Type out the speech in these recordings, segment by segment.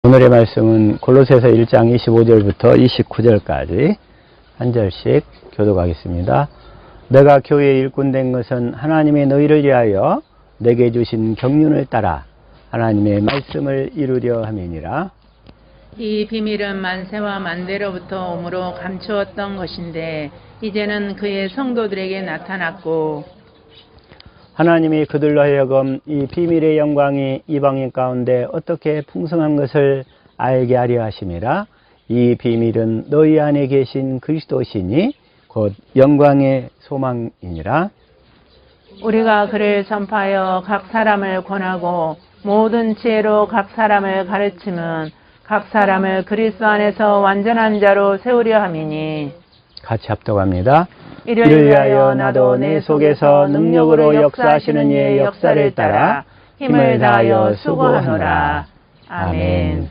오늘의 말씀은 골로새서 1장 25절부터 29절까지 한 절씩 교독하겠습니다. 내가 교회의 일꾼 된 것은 하나님의 너희를 위하여 내게 주신 경륜을 따라 하나님의 말씀을 이루려 함이니라. 이 비밀은 만세와 만대로부터 오므로 감추었던 것인데 이제는 그의 성도들에게 나타났고, 하나님이 그들로 하여금 이 비밀의 영광이 이방인 가운데 어떻게 풍성한 것을 알게 하려 하심이라. 이 비밀은 너희 안에 계신 그리스도시니 곧 영광의 소망이니라. 우리가 그를 전파하여 각 사람을 권하고 모든 지혜로 각 사람을 가르치면 각 사람을 그리스도 안에서 완전한 자로 세우려 함이니. 같이 합독합니다. 이를 위하여 나도 내 속에서 능력으로 역사하시는 이의 역사를 따라 힘을 다하여 수고하노라. 아멘.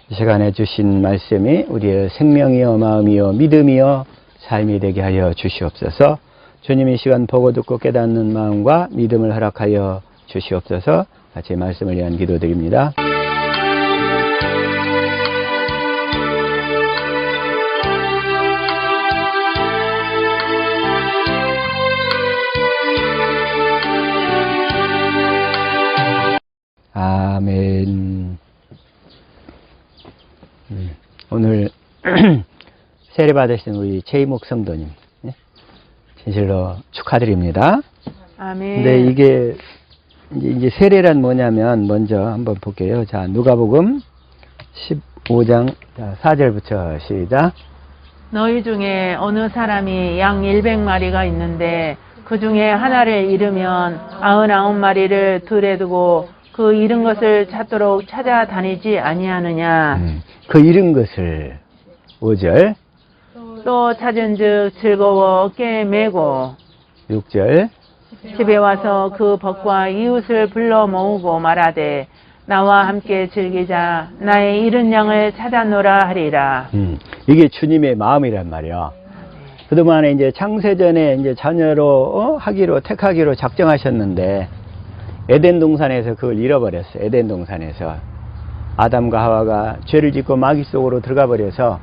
이 시간에 주신 말씀이 우리의 생명이요 마음이요 믿음이요 삶이 되게 하여 주시옵소서. 주님 이 시간 보고 듣고 깨닫는 마음과 믿음을 허락하여 주시옵소서. 같이 말씀을 위한 기도드립니다. 아멘. 오늘 세례 받으신 우리 최이목 성도님 진실로 축하드립니다. 아멘. 근데 이게 이제 세례란 뭐냐면 먼저 한번 볼게요. 자, 누가복음 15장 4절부터 시작. 너희 중에 어느 사람이 양 100마리가 있는데 그 중에 하나를 잃으면 99마리를 들에 두고 그 잃은 것을 찾도록 찾아다니지 아니하느냐. 그 잃은 것을 5절. 또 찾은즉 즐거워 어깨에 메고 6절. 집에 와서 그 벗과 이웃을 불러 모으고 말하되 나와 함께 즐기자. 나의 잃은 양을 찾아노라 하리라. 이게 주님의 마음이란 말이야. 그동안에 이제 창세전에 이제 자녀로 하기로 택하기로 작정하셨는데 에덴 동산에서 그걸 잃어버렸어요. 에덴 동산에서 아담과 하와가 죄를 짓고 마귀 속으로 들어가 버려서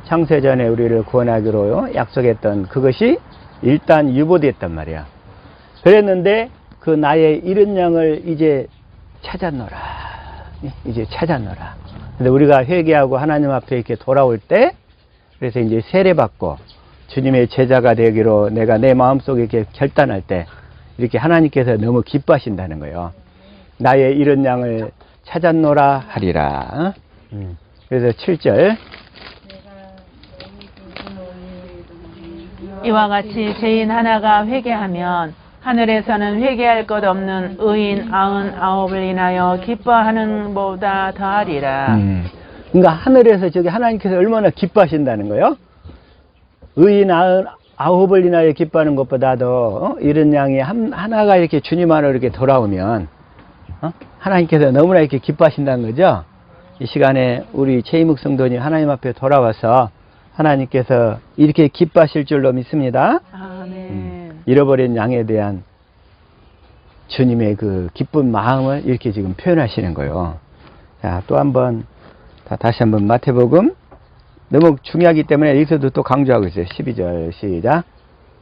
창세전에 우리를 구원하기로 약속했던 그것이 일단 유보됐단 말이야. 그랬는데 그 나의 잃은 양을 이제 찾았노라. 이제 찾았노라. 근데 우리가 회개하고 하나님 앞에 이렇게 돌아올 때, 그래서 이제 세례받고 주님의 제자가 되기로 내가 내 마음속에 이렇게 결단할 때 이렇게 하나님께서 너무 기뻐하신다는 거예요. 나의 잃은 양을 찾았노라 하리라. 그래서 7절. 이와 같이 죄인 하나가 회개하면 하늘에서는 회개할 것 없는 의인 99을 인하여 기뻐하는 것보다 더하리라. 그러니까 하늘에서 저기 하나님께서 얼마나 기뻐하신다는 거예요? 의인 99을 인하여 기뻐하는 것보다도 이런 양이 하나가 이렇게 주님 안으로 이렇게 돌아오면 하나님께서 너무나 이렇게 기뻐하신다는 거죠. 이 시간에 우리 최이묵 성도님 하나님 앞에 돌아와서 하나님께서 이렇게 기뻐하실 줄로 믿습니다. 아멘. 잃어버린 양에 대한 주님의 그 기쁜 마음을 이렇게 지금 표현하시는 거예요. 자, 또 한번 다시 한번 마태복음 너무 중요하기 때문에 여기서도 또 강조하고 있어요. 12절 시작.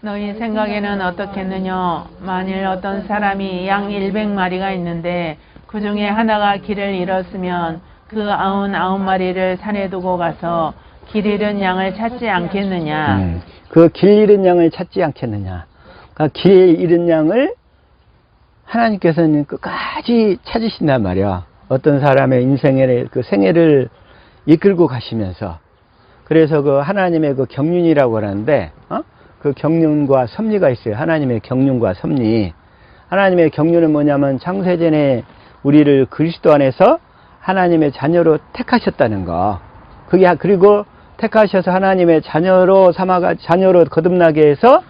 너희 생각에는 어떻겠느냐. 만일 어떤 사람이 양 100마리가 있는데 그 중에 하나가 길을 잃었으면 그 99마리를 산에 두고 가서 길 잃은 양을 찾지 않겠느냐. 그 길 잃은 양을 찾지 않겠느냐. 그러니까 길 잃은 양을 하나님께서는 끝까지 찾으신단 말이야. 어떤 사람의 인생의 그 생애를 이끌고 가시면서. 그래서 그 하나님의 그 경륜이라고 하는데, 그 경륜과 섭리가 있어요. 하나님의 경륜과 섭리. 하나님의 경륜은 뭐냐면 창세전에 우리를 그리스도 안에서 하나님의 자녀로 택하셨다는 거. 그게, 그리고 택하셔서 하나님의 자녀로 자녀로 거듭나게 해서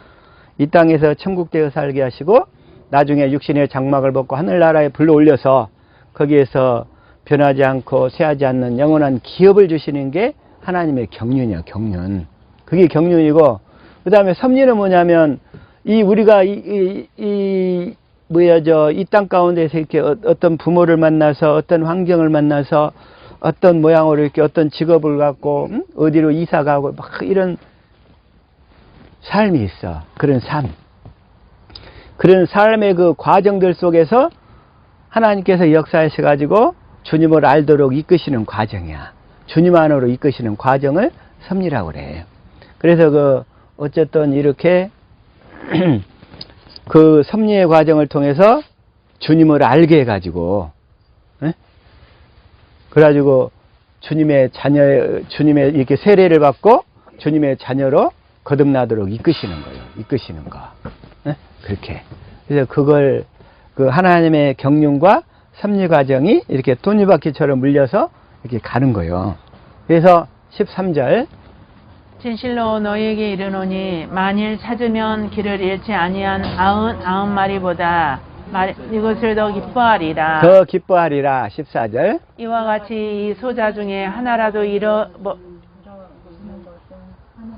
이 땅에서 천국되어 살게 하시고 나중에 육신의 장막을 벗고 하늘나라에 불러 올려서 거기에서 변하지 않고 쇠하지 않는 영원한 기업을 주시는 게 하나님의 경륜이야, 경륜. 그게 경륜이고, 그 다음에 섭리는 뭐냐면, 우리가 이 땅 가운데서 이렇게 어떤 부모를 만나서 어떤 환경을 만나서 어떤 모양으로 이렇게 어떤 직업을 갖고 어디로 이사 가고 막 이런 삶이 있어. 그런 삶. 그런 삶의 그 과정들 속에서 하나님께서 역사하셔가지고 주님을 알도록 이끄시는 과정이야. 주님 안으로 이끄시는 과정을 섭리라고 그래. 그래서 그 어쨌든 이렇게 그 섭리의 과정을 통해서 주님을 알게 해가지고, 에? 그래가지고 주님의 주님의 이렇게 세례를 받고 주님의 자녀로 거듭나도록 이끄시는 거예요. 이끄시는 거. 에? 그렇게. 그래서 그걸 그 하나님의 경륜과 섭리 과정이 이렇게 톱니바퀴처럼 물려서 이렇게 가는 거예요. 그래서 13절. 진실로 너희에게 이르노니 만일 찾으면 길을 잃지 아니한 99마리보다 이것을 더 기뻐하리라. 더 기뻐하리라. 14절. 이와 같이 이 소자 중에 하나라도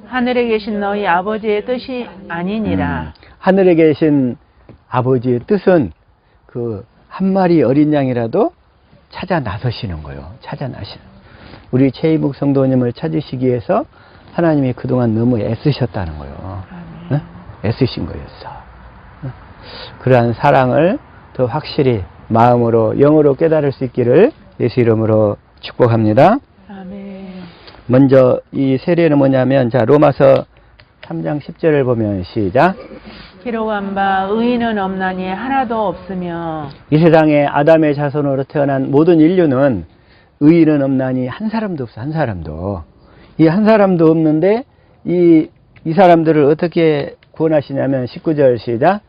하늘에 계신 너희 아버지의 뜻이 아니니라. 하늘에 계신 아버지의 뜻은 그 한 마리 어린 양이라도 찾아 나서시는 거예요. 찾아 나시는. 우리 최이묵 성도님을 찾으시기 위해서 하나님이 그동안 너무 애쓰셨다는 거예요. 응? 애쓰신 거였어. 응? 그러한 사랑을 더 확실히 마음으로 영으로 깨달을 수 있기를 예수 이름으로 축복합니다. 아멘. 먼저 이 세례는 뭐냐면 자 로마서 3장 10절을 보면 시작. 기록한 바 의인은 없나니 하나도 없으며 이 세상에 아담의 자손으로 태어난 모든 인류는 의인은 없나니 한 사람도 없어. 한 사람도. 이 한 사람도 없는데 이 사람들을 어떻게 구원하시냐면 19절 시작.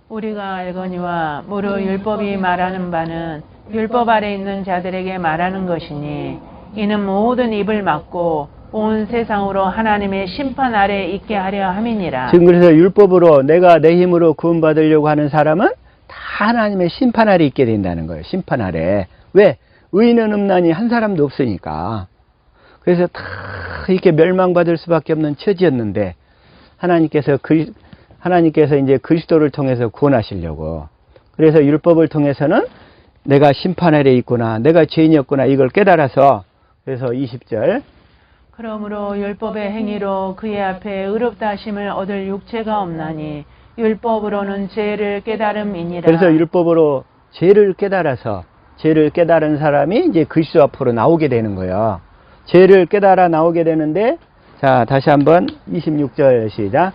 우리가 알거니와 무릇 율법이 말하는 바는 율법 아래 있는 자들에게 말하는 것이니 이는 모든 입을 막고 온 세상으로 하나님의 심판 아래 있게 하려 함이니라. 지금 그래서 율법으로 내가 내 힘으로 구원받으려고 하는 사람은 다 하나님의 심판 아래 있게 된다는 거예요. 심판 아래. 왜? 의인은 없나니 한 사람도 없으니까. 그래서 다 이렇게 멸망받을 수밖에 없는 처지였는데 하나님께서 이제 그리스도를 통해서 구원하시려고. 그래서 율법을 통해서는 내가 심판 아래 있구나, 내가 죄인이었구나 이걸 깨달아서 그래서 20절. 그러므로 율법의 행위로 그의 앞에 의롭다 하심을 얻을 육체가 없나니 율법으로는 죄를 깨달음이니라. 그래서 율법으로 죄를 깨달아서 죄를 깨달은 사람이 이제 그리스도 앞으로 나오게 되는 거예요. 죄를 깨달아 나오게 되는데 자 다시 한번 26절 시작.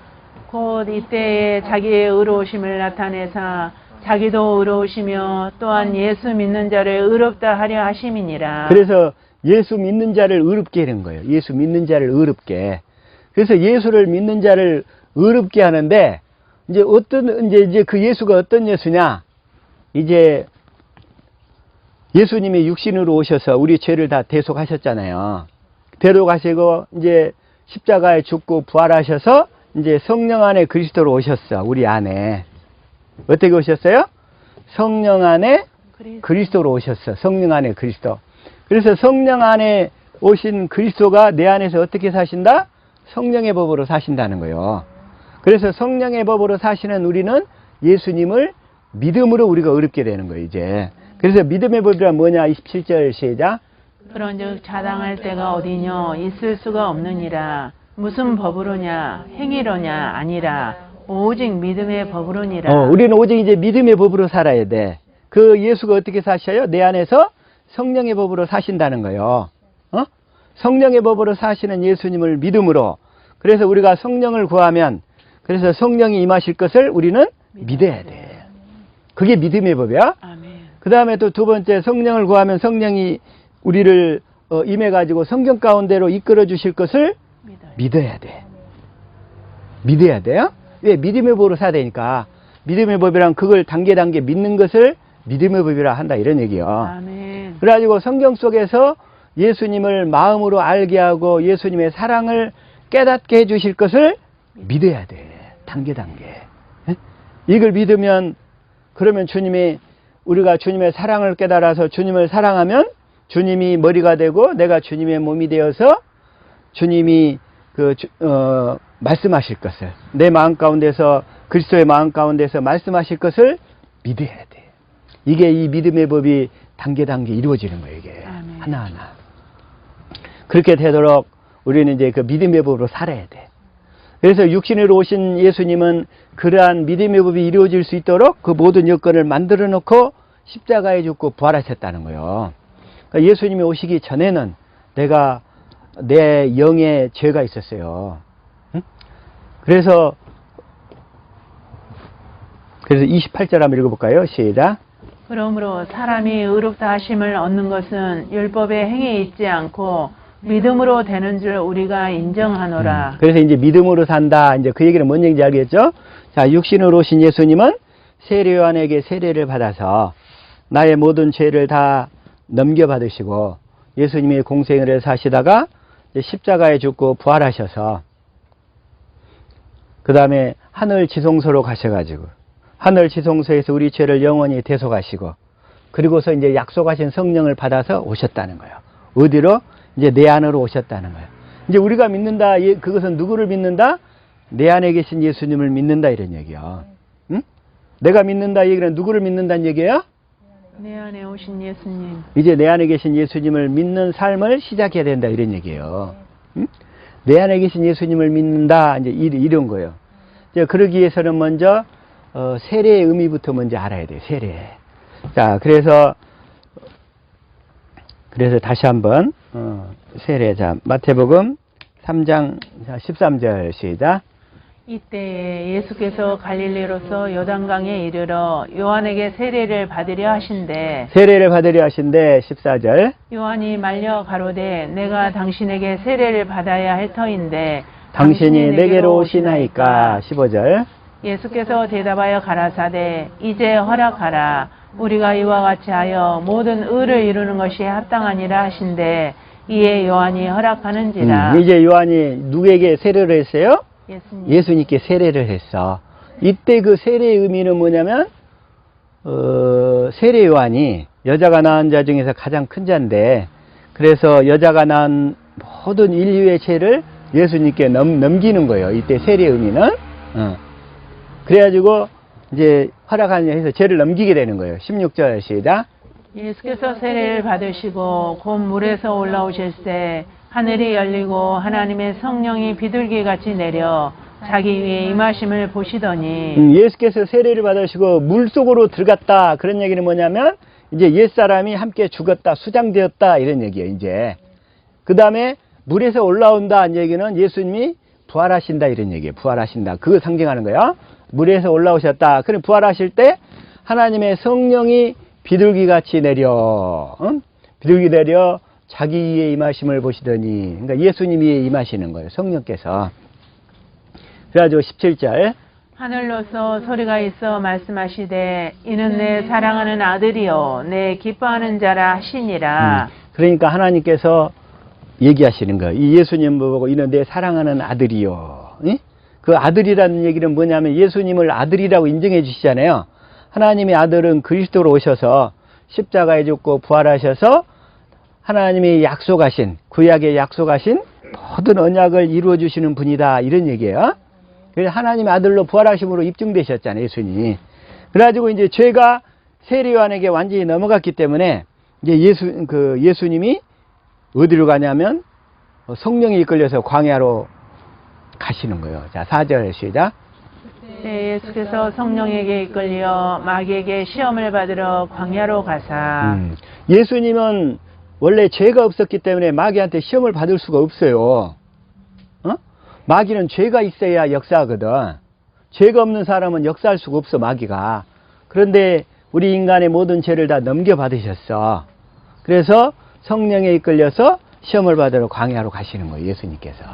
곧 이때에 자기의 의로우심을 나타내사 자기도 의로우시며 또한 예수 믿는 자를 의롭다 하려 하심이니라. 그래서 예수 믿는 자를 의롭게 하는 거예요. 예수 믿는 자를 의롭게. 그래서 예수를 믿는 자를 의롭게 하는데 이제 그 예수가 어떤 예수냐? 이제 예수님이 육신으로 오셔서 우리 죄를 다 대속하셨잖아요. 대속하시고 이제 십자가에 죽고 부활하셔서 이제 성령 안에 그리스도로 오셨어. 우리 안에. 어떻게 오셨어요? 성령 안에 그리스도로 오셨어. 성령 안에 그리스도. 그래서 성령 안에 오신 그리스도가 내 안에서 어떻게 사신다? 성령의 법으로 사신다는 거예요. 그래서 성령의 법으로 사시는 우리는 예수님을 믿음으로 우리가 의롭게 되는 거예요, 이제. 그래서 믿음의 법이란 뭐냐? 27절 시작. 그런즉 자당할 때가 어디뇨? 있을 수가 없느니라. 무슨 법으로냐? 행위로냐? 아니라 오직 믿음의 법으로니라. 우리는 오직 이제 믿음의 법으로 살아야 돼. 그 예수가 어떻게 사셔요? 내 안에서 성령의 법으로 사신다는 거예요. 성령의 법으로 사시는 예수님을 믿음으로. 그래서 우리가 성령을 구하면 그래서 성령이 임하실 것을 우리는 믿어야 돼. 그게 믿음의 법이야. 그 다음에 또 두 번째 성령을 구하면 성령이 우리를 임해가지고 성경 가운데로 이끌어 주실 것을 믿어야 돼. 믿어야 돼요. 왜? 믿음의 법으로 살아야 되니까. 믿음의 법이란 그걸 단계 믿는 것을 믿음의 법이라 한다 이런 얘기예요. 아멘. 그래가지고 성경 속에서 예수님을 마음으로 알게 하고 예수님의 사랑을 깨닫게 해주실 것을 믿어야 돼. 단계. 이걸 믿으면 그러면 우리가 주님의 사랑을 깨달아서 주님을 사랑하면 주님이 머리가 되고 내가 주님의 몸이 되어서 주님이 말씀하실 것을 내 마음 가운데서 그리스도의 마음 가운데서 말씀하실 것을 믿어야 돼. 이게 이 믿음의 법이 단계 이루어지는 거예요. 이게 아멘. 하나하나. 그렇게 되도록 우리는 이제 그 믿음의 법으로 살아야 돼. 그래서 육신으로 오신 예수님은 그러한 믿음의 법이 이루어질 수 있도록 그 모든 여건을 만들어 놓고 십자가에 죽고 부활하셨다는 거예요. 그러니까 예수님이 오시기 전에는 내 영에 죄가 있었어요. 응? 그래서 28절 한번 읽어볼까요? 시작. 그러므로 사람이 의롭다 하심을 얻는 것은 율법의 행위에 있지 않고 믿음으로 되는 줄 우리가 인정하노라. 그래서 이제 믿음으로 산다. 이제 그 얘기는 뭔 얘기인지 알겠죠? 자, 육신으로 오신 예수님은 세례 요한에게 세례를 받아서 나의 모든 죄를 다 넘겨받으시고 예수님이 공생을 사시다가 십자가에 죽고 부활하셔서 그 다음에 하늘 지성소로 가셔가지고 하늘 지성소에서 우리 죄를 영원히 대속하시고 그리고서 이제 약속하신 성령을 받아서 오셨다는 거예요. 어디로? 이제 내 안으로 오셨다는 거예요. 이제 우리가 믿는다. 그것은 누구를 믿는다? 내 안에 계신 예수님을 믿는다 이런 얘기야. 응? 내가 믿는다 얘기는 누구를 믿는다는 얘기예요? 내 안에 오신 예수님. 이제 내 안에 계신 예수님을 믿는 삶을 시작해야 된다 이런 얘기예요. 응? 내 안에 계신 예수님을 믿는다 이제 이런 거예요. 이제 그러기 위해서는 먼저 세례의 의미부터 먼저 알아야 돼요. 세례. 자, 그래서 다시 한번 세례. 자, 마태복음 3장 13절 시작. 이때에 예수께서 갈릴리로서 요단강에 이르러 요한에게 세례를 받으려 하신대 14절. 요한이 말려 가로되 내가 당신에게 세례를 받아야 할 터인데 당신이 내게로 오시나이까. 15절. 예수께서 대답하여 가라사대 이제 허락하라 우리가 이와 같이 하여 모든 의를 이루는 것이 합당하니라 하신대 이에 요한이 허락하는지라. 이제 요한이 누구에게 세례를 했어요? 예수님께 세례를 했어. 이때 그 세례의 의미는 뭐냐면 세례 요한이 여자가 낳은 자 중에서 가장 큰 자인데 그래서 여자가 낳은 모든 인류의 죄를 예수님께 넘기는 거예요. 이때 세례의 의미는. 그래가지고 이제 허락하느냐 해서 죄를 넘기게 되는 거예요. 16절 시작. 예수께서 세례를 받으시고 곧 물에서 올라오실새 하늘이 열리고 하나님의 성령이 비둘기같이 내려 자기 위에 임하심을 보시더니 예수께서 세례를 받으시고 물속으로 들어갔다. 그런 얘기는 뭐냐면 이제 옛사람이 함께 죽었다. 수장되었다. 이런 얘기예요. 이제 그 다음에 물에서 올라온다. 이 얘기는 예수님이 부활하신다. 이런 얘기예요. 부활하신다. 그거 상징하는 거야. 물에서 올라오셨다. 그럼 부활하실 때 하나님의 성령이 비둘기같이 내려 비둘기 내려 자기 위에 임하심을 보시더니 그러니까 예수님 위에 임하시는 거예요. 성령께서. 그래가지고 17절 하늘로서 소리가 있어 말씀하시되 이는 내 사랑하는 아들이요 내 기뻐하는 자라 하시니라. 그러니까 하나님께서 얘기하시는 거예요. 이 예수님 보고 이는 내 사랑하는 아들이요. 응? 그 아들이라는 얘기는 뭐냐면 예수님을 아들이라고 인정해 주시잖아요. 하나님의 아들은 그리스도로 오셔서 십자가에 죽고 부활하셔서 하나님이 약속하신 구약에 약속하신 모든 언약을 이루어 주시는 분이다 이런 얘기예요. 그래서 하나님의 아들로 부활하심으로 입증되셨잖아요. 예수님이. 그래가지고 이제 죄가 세례 요한에게 완전히 넘어갔기 때문에 이제 예수님이 어디로 가냐면 성령이 이끌려서 광야로 가시는 거예요. 자, 4절 시작. 네, 예수께서 성령에게 이끌려 마귀에게 시험을 받으러 광야로 가사. 예수님은 원래 죄가 없었기 때문에 마귀한테 시험을 받을 수가 없어요. 마귀는 죄가 있어야 역사하거든. 죄가 없는 사람은 역사할 수가 없어, 마귀가. 그런데 우리 인간의 모든 죄를 다 넘겨받으셨어. 그래서 성령에 이끌려서 시험을 받으러 광야로 가시는 거예요, 예수님께서.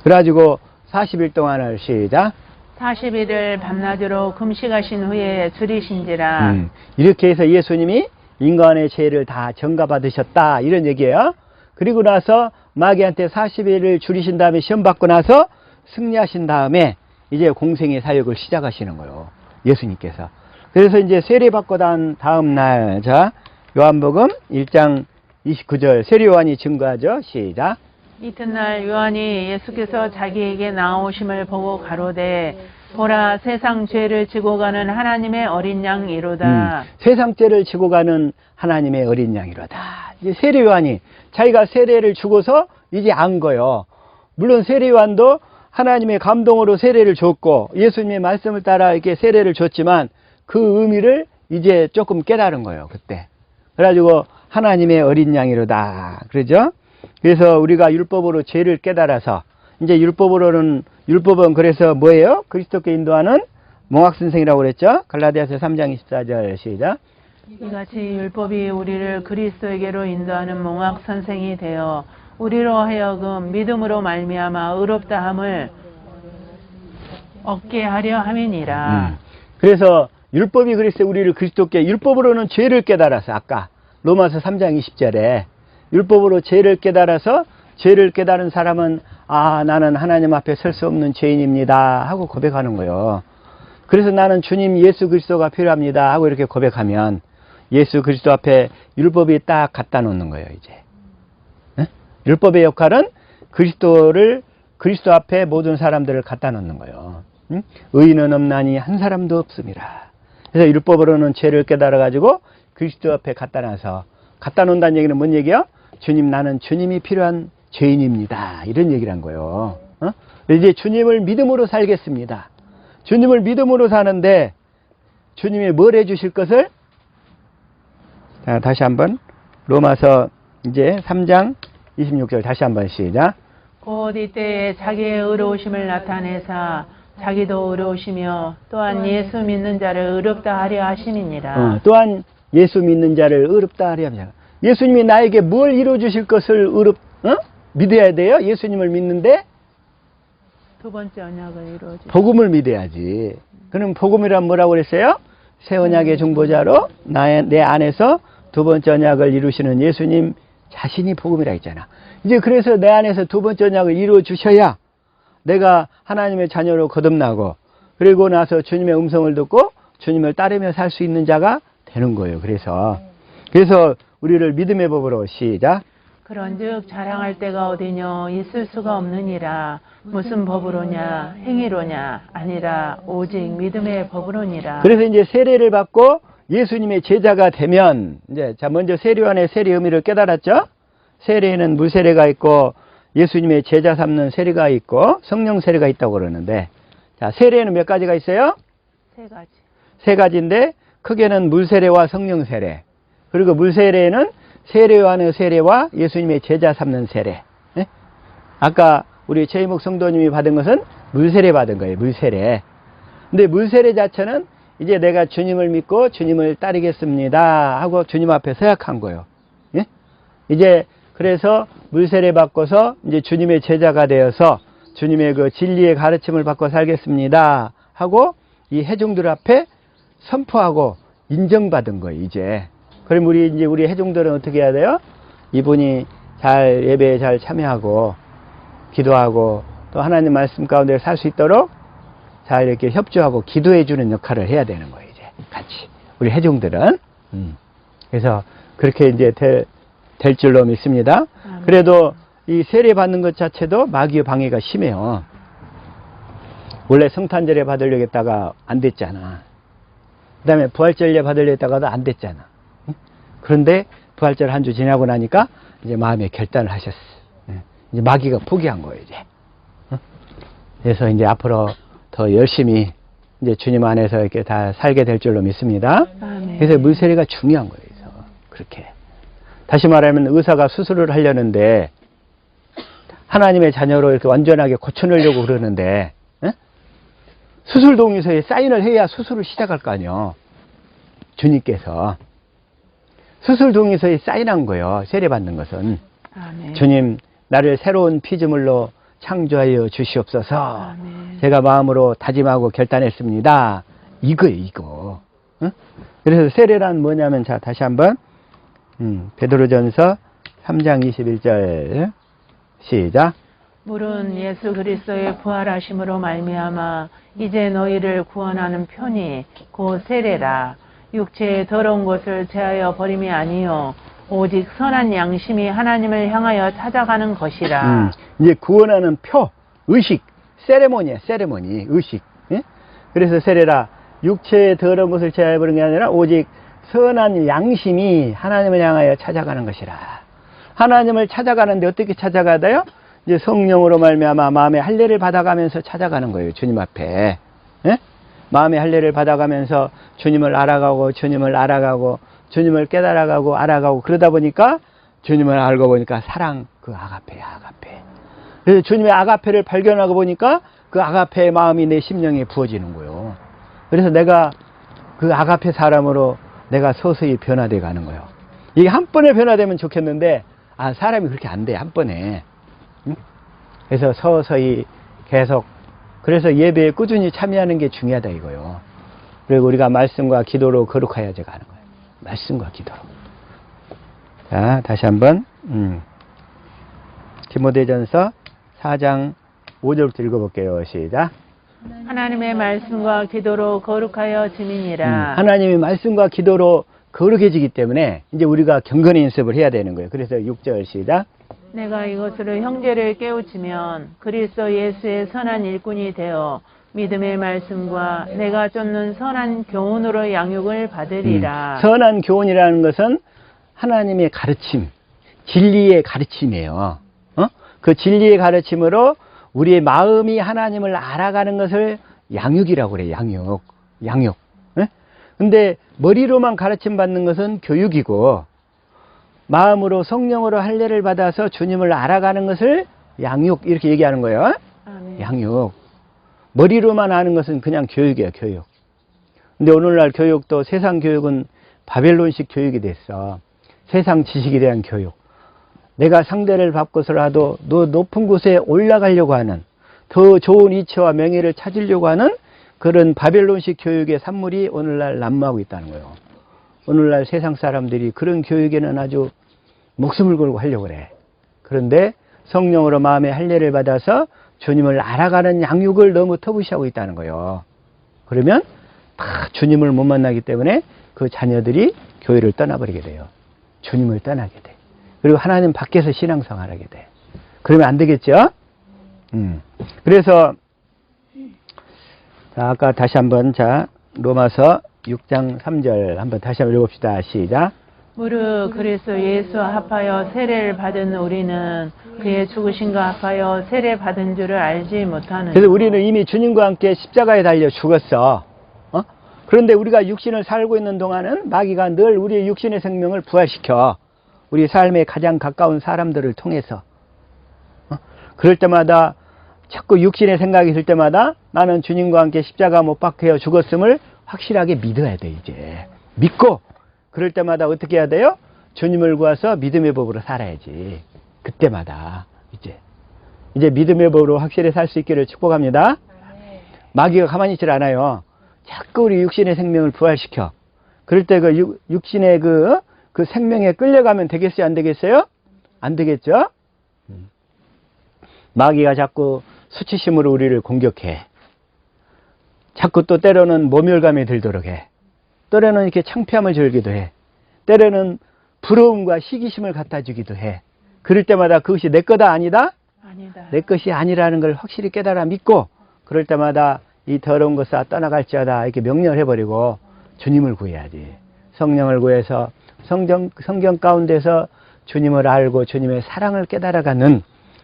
그래가지고 40일 동안을 시작. 40일을 밤낮으로 금식하신 후에 줄이신지라. 이렇게 해서 예수님이 인간의 죄를 다 전가받으셨다 이런 얘기예요. 그리고 나서 마귀한테 40일을 줄이신 다음에 시험 받고 나서 승리하신 다음에 이제 공생의 사역을 시작하시는 거예요, 예수님께서. 그래서 이제 세례 받고 난 다음 날, 자, 요한복음 1장 29절 세례 요한이 증거하죠. 시작. 이튿날 요한이 예수께서 자기에게 나오심을 보고 가로되 보라 세상 죄를 지고 가는 하나님의 어린 양이로다. 세상 죄를 지고 가는 하나님의 어린 양이로다. 이제 세례요한이 자기가 세례를 주고서 이제 안 거요. 물론 세례요한도 하나님의 감동으로 세례를 줬고 예수님의 말씀을 따라 이렇게 세례를 줬지만 그 의미를 이제 조금 깨달은 거예요. 그때. 그래가지고 하나님의 어린 양이로다. 그러죠? 그래서 우리가 율법으로 죄를 깨달아서 이제 율법은 그래서 뭐예요? 그리스도께 인도하는 몽학선생이라고 그랬죠? 갈라디아서 3장 24절 시작. 이같이 율법이 우리를 그리스도에게로 인도하는 몽학 선생이 되어 우리로 하여금 믿음으로 말미암아 의롭다함을 얻게 하려 함이니라. 그래서 율법이 그래서 우리를 그리스도께 율법으로는 죄를 깨달아서 아까 로마서 3장 20절에 율법으로 죄를 깨달아서 죄를 깨달은 사람은 아 나는 하나님 앞에 설 수 없는 죄인입니다 하고 고백하는 거예요. 그래서 나는 주님 예수 그리스도가 필요합니다 하고 이렇게 고백하면 예수 그리스도 앞에 율법이 딱 갖다 놓는 거예요. 이제 율법의 역할은 그리스도 앞에 모든 사람들을 갖다 놓는 거예요. 의인은 없나니 한 사람도 없습니다. 그래서 율법으로는 죄를 깨달아 가지고 그리스도 앞에 갖다 놔서 갖다 놓는다는 얘기는 뭔 얘기야? 주님 나는 주님이 필요한 죄인입니다. 이런 얘기를 한 거예요. 이제 주님을 믿음으로 살겠습니다. 주님을 믿음으로 사는데 주님이 뭘 해주실 것을? 자, 다시 한번 로마서 이제 3장 26절 다시 한번 시작. 곧 이때에 자기의 의로우심을 나타내사 자기도 의로우시며 또한 예수 믿는 자를 의롭다 하려 하심이니라. 또한 예수 믿는 자를 의롭다 하려 합니다. 예수님이 나에게 뭘 이루어 주실 것을 믿어야 돼요. 예수님을 믿는데 두 번째 언약을 이루어주. 복음을 믿어야지. 그럼 복음이란 뭐라고 그랬어요? 새 언약의 중보자로 내 안에서 두 번째 언약을 이루시는 예수님 자신이 복음이라 했잖아. 이제 그래서 내 안에서 두 번째 언약을 이루어 주셔야 내가 하나님의 자녀로 거듭나고 그리고 나서 주님의 음성을 듣고 주님을 따르며 살 수 있는 자가 되는 거예요. 그래서 우리를 믿음의 법으로 시작. 그런즉 자랑할 때가 어디뇨 있을 수가 없느니라. 무슨 법으로냐 행위로냐 아니라 오직 믿음의 법으로니라. 그래서 이제 세례를 받고 예수님의 제자가 되면 이제 자 먼저 세례요한의 세례 의미를 깨달았죠. 세례에는 물 세례가 있고 예수님의 제자 삼는 세례가 있고 성령 세례가 있다고 그러는데 자 세례에는 몇 가지가 있어요? 세 가지. 세 가지인데 크게는 물 세례와 성령 세례 그리고 물 세례는 세례요한의 세례와 예수님의 제자 삼는 세례. 네? 아까 우리 최희목 성도님이 받은 것은 물 세례 받은 거예요. 물 세례. 근데 물 세례 자체는 이제 내가 주님을 믿고 주님을 따르겠습니다 하고 주님 앞에 서약한 거예요. 예? 이제 그래서 물 세례 받고서 이제 주님의 제자가 되어서 주님의 그 진리의 가르침을 받고 살겠습니다 하고 이 회중들 앞에 선포하고 인정받은 거예요. 이제. 그럼 우리 회중들은 어떻게 해야 돼요? 이분이 잘 예배에 잘 참여하고 기도하고 또 하나님 말씀 가운데 살 수 있도록 잘 이렇게 협조하고 기도해 주는 역할을 해야 되는 거예요. 이제 같이 우리 회중들은 그래서 그렇게 이제 될 줄로 믿습니다. 그래도 이 세례 받는 것 자체도 마귀의 방해가 심해요. 원래 성탄절에 받으려고 했다가 안 됐잖아. 그 다음에 부활절에 받으려고 했다가도 안 됐잖아. 그런데 부활절 한 주 지나고 나니까 이제 마음의 결단을 하셨어. 이제 마귀가 포기한 거예요, 이제. 그래서 이제 앞으로 더 열심히 이제 주님 안에서 이렇게 다 살게 될 줄로 믿습니다. 아멘. 그래서 물세례가 중요한 거예요. 그래서 그렇게. 다시 말하면 의사가 수술을 하려는데 하나님의 자녀로 이렇게 완전하게 고쳐내려고 그러는데 수술 동의서에 사인을 해야 수술을 시작할 거 아니에요. 주님께서. 수술 동의서에 사인한 거예요. 세례 받는 것은. 아멘. 주님 나를 새로운 피조물로 창조하여 주시옵소서. 아멘. 제가 마음으로 다짐하고 결단했습니다. 이거예요. 이거. 응? 그래서 세례란 뭐냐면 자 다시 한번 베드로전서 3장 21절 시작. 물은 예수 그리스도의 부활하심으로 말미암아 이제 너희를 구원하는 편이 곧 세례라. 육체의 더러운 것을 제하여 버림이 아니요 오직 선한 양심이 하나님을 향하여 찾아가는 것이라. 이제 구원하는 표, 의식, 세레모니야, 세레모니, 의식. 예? 그래서 세례라. 육체의 더러운 것을 제하여 버린 게 아니라 오직 선한 양심이 하나님을 향하여 찾아가는 것이라. 하나님을 찾아가는데 어떻게 찾아가다요? 이제 성령으로 말미암아 마음의 할례를 받아가면서 찾아가는 거예요. 주님 앞에. 예? 마음의 할례를 받아가면서 주님을 알아가고 주님을 알아가고 주님을 깨달아가고 알아가고 그러다 보니까 주님을 알고 보니까 사랑 그 아가페야 아가페. 그래서 주님의 아가페를 발견하고 보니까 그 아가페의 마음이 내 심령에 부어지는 거예요. 그래서 내가 그 아가페 사람으로 내가 서서히 변화돼 가는 거예요. 이게 한 번에 변화되면 좋겠는데 사람이 그렇게 안 돼. 한 번에. 응? 그래서 서서히 계속 그래서 예배에 꾸준히 참여하는 게 중요하다 이거요. 그리고 우리가 말씀과 기도로 거룩하여져 가는 거예요. 말씀과 기도로. 자, 다시 한번 디모데전서 4장 5절부터 읽어볼게요. 시작. 하나님의 말씀과 기도로 거룩하여 지니니라. 하나님의 말씀과 기도로 거룩해지기 때문에 이제 우리가 경건의 연습을 해야 되는 거예요. 그래서 6절 시작. 내가 이것으로 형제를 깨우치면 그리스도 예수의 선한 일꾼이 되어 믿음의 말씀과 내가 쫓는 선한 교훈으로 양육을 받으리라. 선한 교훈이라는 것은 하나님의 가르침, 진리의 가르침이에요. 그 진리의 가르침으로 우리의 마음이 하나님을 알아가는 것을 양육이라고 그래요. 양육. 근데 머리로만 가르침 받는 것은 교육이고 마음으로 성령으로 할례를 받아서 주님을 알아가는 것을 양육 이렇게 얘기하는 거예요. 아멘. 양육. 머리로만 아는 것은 그냥 교육이에요. 교육. 근데 오늘날 교육도 세상 교육은 바벨론식 교육이 됐어. 세상 지식에 대한 교육. 내가 상대를 밟고서라도 더 높은 곳에 올라가려고 하는 더 좋은 이치와 명예를 찾으려고 하는 그런 바벨론식 교육의 산물이 오늘날 난무하고 있다는 거예요. 오늘날 세상 사람들이 그런 교육에는 아주 목숨을 걸고 하려고 그래. 그런데 성령으로 마음의 할례를 받아서 주님을 알아가는 양육을 너무 터부시하고 있다는 거예요. 그러면 다 주님을 못 만나기 때문에 그 자녀들이 교회를 떠나버리게 돼요. 주님을 떠나게 돼. 그리고 하나님 밖에서 신앙생활 하게 돼. 그러면 안 되겠죠? 그래서 자, 아까 다시 한번 로마서 6장 3절 한번 다시 한번 읽어봅시다. 시작. 무릇 그리스도 예수와 합하여 세례를 받은 우리는 그의 죽으심과 합하여 세례 받은 줄을 알지 못하는. 그래서 우리는 이미 주님과 함께 십자가에 달려 죽었어. 그런데 우리가 육신을 살고 있는 동안은 마귀가 늘 우리의 육신의 생명을 부활시켜. 우리 삶에 가장 가까운 사람들을 통해서. 그럴 때마다 자꾸 육신의 생각이 들 때마다 나는 주님과 함께 십자가 못 박혀 죽었음을 확실하게 믿어야 돼. 이제 믿고 그럴 때마다 어떻게 해야 돼요? 주님을 구해서 믿음의 법으로 살아야지. 그때마다 이제 믿음의 법으로 확실히 살 수 있기를 축복합니다. 마귀가 가만히 있질 않아요. 자꾸 우리 육신의 생명을 부활시켜. 그럴 때 그 육신의 그 생명에 끌려가면 되겠어요? 안 되겠어요? 안 되겠죠? 마귀가 자꾸 수치심으로 우리를 공격해. 자꾸 또 때로는 모멸감이 들도록 해. 때로는 이렇게 창피함을 줄기도 해. 때로는 부러움과 시기심을 갖다 주기도 해. 그럴 때마다 그것이 내 거다 아니다? 아니다. 내 것이 아니라는 걸 확실히 깨달아 믿고 그럴 때마다 이 더러운 것을 떠나갈지어다 이렇게 명령해버리고 주님을 구해야지. 성령을 구해서 성경 가운데서 주님을 알고 주님의 사랑을 깨달아가는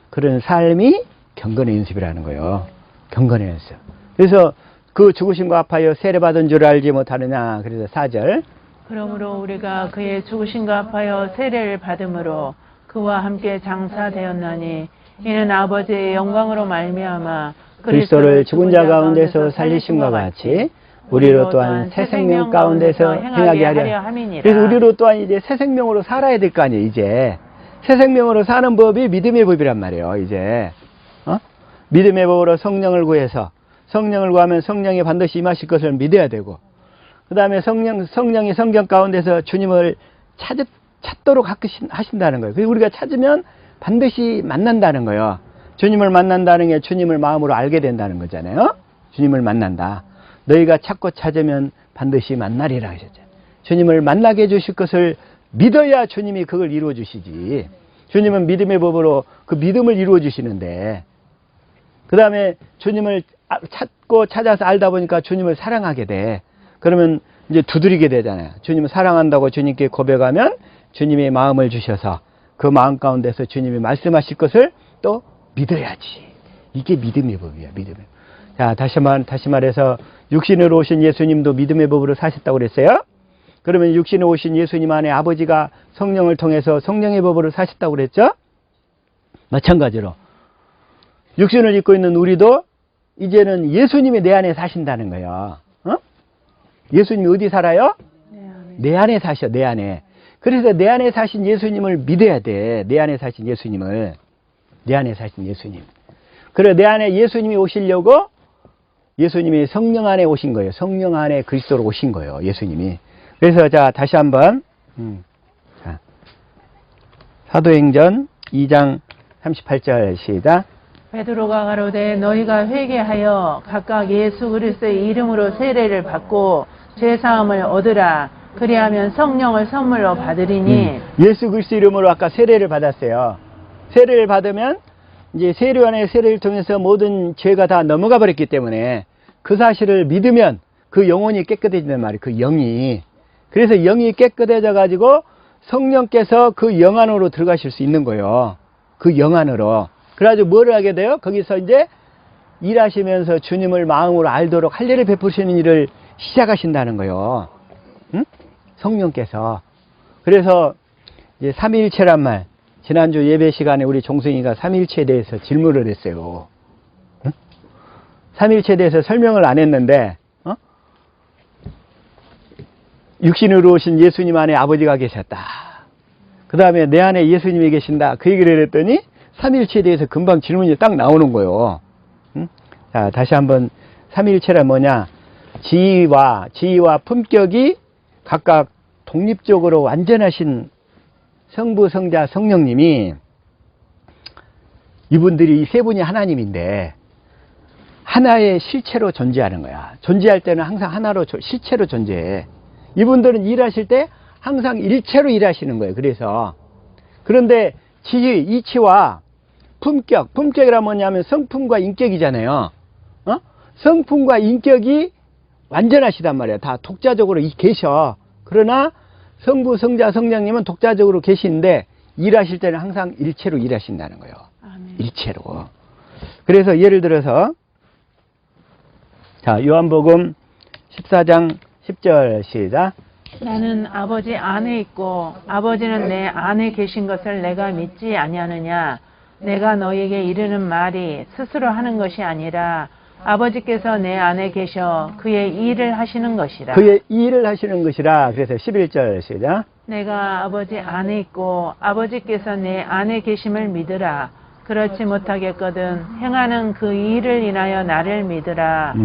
그런 삶이 경건의 연습이라는 거예요. 경건의 연습. 그래서 그 죽으심과 합하여 세례받은 줄 알지 못하느냐. 그래서 4절. 그러므로 우리가 그의 죽으심과 합하여 세례를 받음으로 그와 함께 장사되었나니 이는 아버지의 영광으로 말미암아 그리스도를 죽은 자 가운데서 살리심과 같이 우리로 또한 새 생명 가운데서 행하게 하려 함이니라. 그래서 우리로 또한 이제 새 생명으로 살아야 될 거 아니에요. 이제 새 생명으로 사는 법이 믿음의 법이란 말이에요. 이제 믿음의 법으로 성령을 구해서 성령을 구하면 성령이 반드시 임하실 것을 믿어야 되고 그 다음에 성령이 성경 가운데서 주님을 찾도록 하신다는 거예요. 그리고 우리가 찾으면 반드시 만난다는 거예요. 주님을 만난다는 게 주님을 마음으로 알게 된다는 거잖아요. 주님을 만난다. 너희가 찾고 찾으면 반드시 만나리라 하셨잖아요. 주님을 만나게 해주실 것을 믿어야 주님이 그걸 이루어 주시지. 주님은 믿음의 법으로 그 믿음을 이루어 주시는데 그 다음에 주님을 찾고 찾아서 알다 보니까 주님을 사랑하게 돼. 그러면 이제 두드리게 되잖아요. 주님을 사랑한다고 주님께 고백하면 주님의 마음을 주셔서 그 마음 가운데서 주님이 말씀하실 것을 또 믿어야지. 이게 믿음의 법이야, 믿음의 법. 자, 다시 말해서 육신으로 오신 예수님도 믿음의 법으로 사셨다고 그랬어요. 그러면 육신으로 오신 예수님 안에 아버지가 성령을 통해서 성령의 법으로 사셨다고 그랬죠. 마찬가지로 육신을 입고 있는 우리도 이제는 예수님이 내 안에 사신다는 거예요. 어? 예수님이 어디 살아요? 내 안에 사셔, 내 안에. 그래서 내 안에 사신 예수님을 믿어야 돼. 내 안에 사신 예수님을. 내 안에 사신 예수님. 그래, 내 안에 예수님이 오시려고 예수님이 성령 안에 오신 거예요. 성령 안에 그리스도로 오신 거예요. 예수님이. 그래서 자, 다시 한번 자, 사도행전 2장 38절 시작. 베드로가 가로되 너희가 회개하여 각각 예수 그리스도의 이름으로 세례를 받고 죄 사함을 얻으라. 그리하면 성령을 선물로 받으리니. 예수 그리스도 이름으로 아까 세례를 받았어요. 세례를 받으면 이제 세례원의 세례를 통해서 모든 죄가 다 넘어가 버렸기 때문에 그 사실을 믿으면 그 영혼이 깨끗해진단 말이에요. 그 영이. 그래서 영이 깨끗해져 가지고 성령께서 그 영 안으로 들어가실 수 있는 거예요. 그 영 안으로. 그래가지고 뭐를 하게 돼요? 거기서 이제 일하시면서 주님을 마음으로 알도록 할례를 베푸시는 일을 시작하신다는 거예요. 응? 성령께서. 그래서 이제 삼위일체란 말, 지난주 예배 시간에 우리 종승이가 삼위일체에 대해서 질문을 했어요. 응? 삼위일체에 대해서 설명을 안 했는데, 육신으로 오신 예수님 안에 아버지가 계셨다. 그 다음에 내 안에 예수님이 계신다. 그 얘기를 했더니 삼위일체에 대해서 금방 질문이 딱 나오는 거예요. 응? 자, 다시 한번 삼위일체란 뭐냐? 지위와 품격이 각각 독립적으로 완전하신 성부, 성자, 성령님이 이분들이 이 세 분이 하나님인데 하나의 실체로 존재하는 거야. 존재할 때는 항상 하나로 실체로 존재해. 이분들은 일하실 때 항상 일체로 일하시는 거예요. 그래서 그런데 지위, 이치와 품격이란 뭐냐면 성품과 인격이잖아요. 성품과 인격이 완전하시단 말이에요. 다 독자적으로 계셔. 그러나 성부, 성자, 성령님은 독자적으로 계시는데 일하실 때는 항상 일체로 일하신다는 거예요. 아멘. 일체로. 그래서 예를 들어서 자, 요한복음 14장 10절 시작. 나는 아버지 안에 있고 아버지는 내 안에 계신 것을 내가 믿지 아니하느냐. 내가 너에게 이르는 말이 스스로 하는 것이 아니라 아버지께서 내 안에 계셔 그의 일을 하시는 것이라. 그의 일을 하시는 것이라. 그래서 11절 시작. 내가 아버지 안에 있고 아버지께서 내 안에 계심을 믿으라. 그렇지 못하겠거든 행하는 그 일을 인하여 나를 믿으라.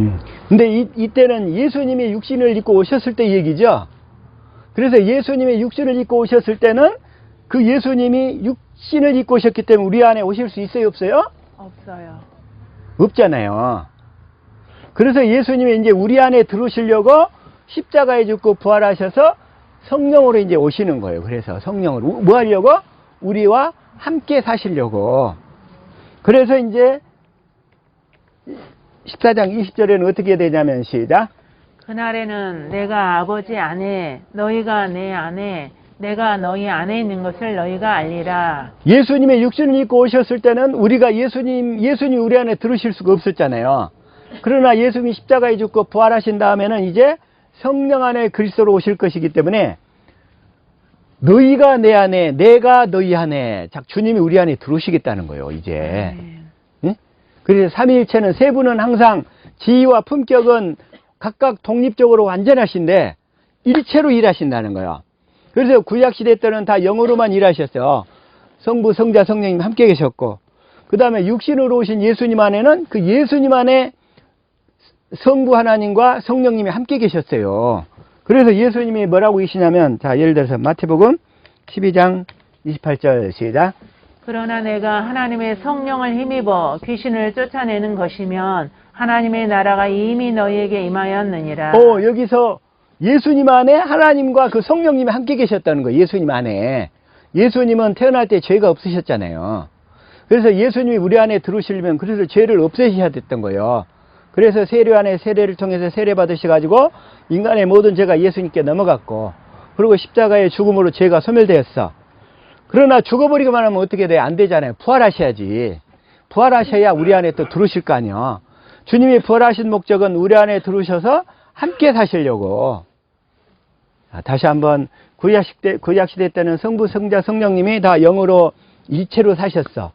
근데 이때는 예수님이 육신을 입고 오셨을 때 얘기죠. 그래서 예수님이 육신을 입고 오셨을 때는 그 예수님이 육신을 입고 오셨기 때문에 우리 안에 오실 수 있어요, 없어요? 없어요. 없잖아요. 그래서 예수님이 이제 우리 안에 들어오시려고 십자가에 죽고 부활하셔서 성령으로 이제 오시는 거예요. 그래서 성령으로 뭐 하려고? 우리와 함께 사시려고. 그래서 이제 14장 20절에는 어떻게 되냐면 시작. 그날에는 내가 아버지 안에 너희가 내 안에 내가 너희 안에 있는 것을 너희가 알리라. 예수님의 육신을 입고 오셨을 때는 우리가 예수님이 우리 안에 들으실 수가 없었잖아요. 그러나 예수님이 십자가에 죽고 부활하신 다음에는 이제 성령 안에 그리스도로 오실 것이기 때문에 너희가 내 안에 내가 너희 안에 주님이 우리 안에 들어오시겠다는 거예요. 이제. 응? 그래서 삼위일체는 세 분은 항상 지위와 품격은 각각 독립적으로 완전하신데 일체로 일하신다는 거예요. 그래서 구약시대 때는 다 영으로만 일하셨어요. 성부, 성자, 성령님 함께 계셨고 그 다음에 육신으로 오신 예수님 안에는 그 예수님 안에 성부 하나님과 성령님이 함께 계셨어요. 그래서 예수님이 뭐라고 계시냐면 자, 예를 들어서 마태복음 12장 28절 시작. 그러나 내가 하나님의 성령을 힘입어 귀신을 쫓아내는 것이면 하나님의 나라가 이미 너희에게 임하였느니라. 여기서 예수님 안에 하나님과 그 성령님이 함께 계셨다는 거예요. 예수님 안에. 예수님은 태어날 때 죄가 없으셨잖아요. 그래서 예수님이 우리 안에 들어오시려면 그래서 죄를 없애셔야 됐던 거예요. 그래서 세례 안에 세례를 통해서 세례 받으셔가지고 인간의 모든 죄가 예수님께 넘어갔고, 그리고 십자가의 죽음으로 죄가 소멸되었어. 그러나 죽어버리기만 하면 어떻게 돼? 안 되잖아요. 부활하셔야지. 부활하셔야 우리 안에 또 들어오실 거 아니야. 주님이 부활하신 목적은 우리 안에 들어오셔서 함께 사시려고. 다시 한번 구약시대 때는 성부, 성자, 성령님이 다 영으로 일체로 사셨어.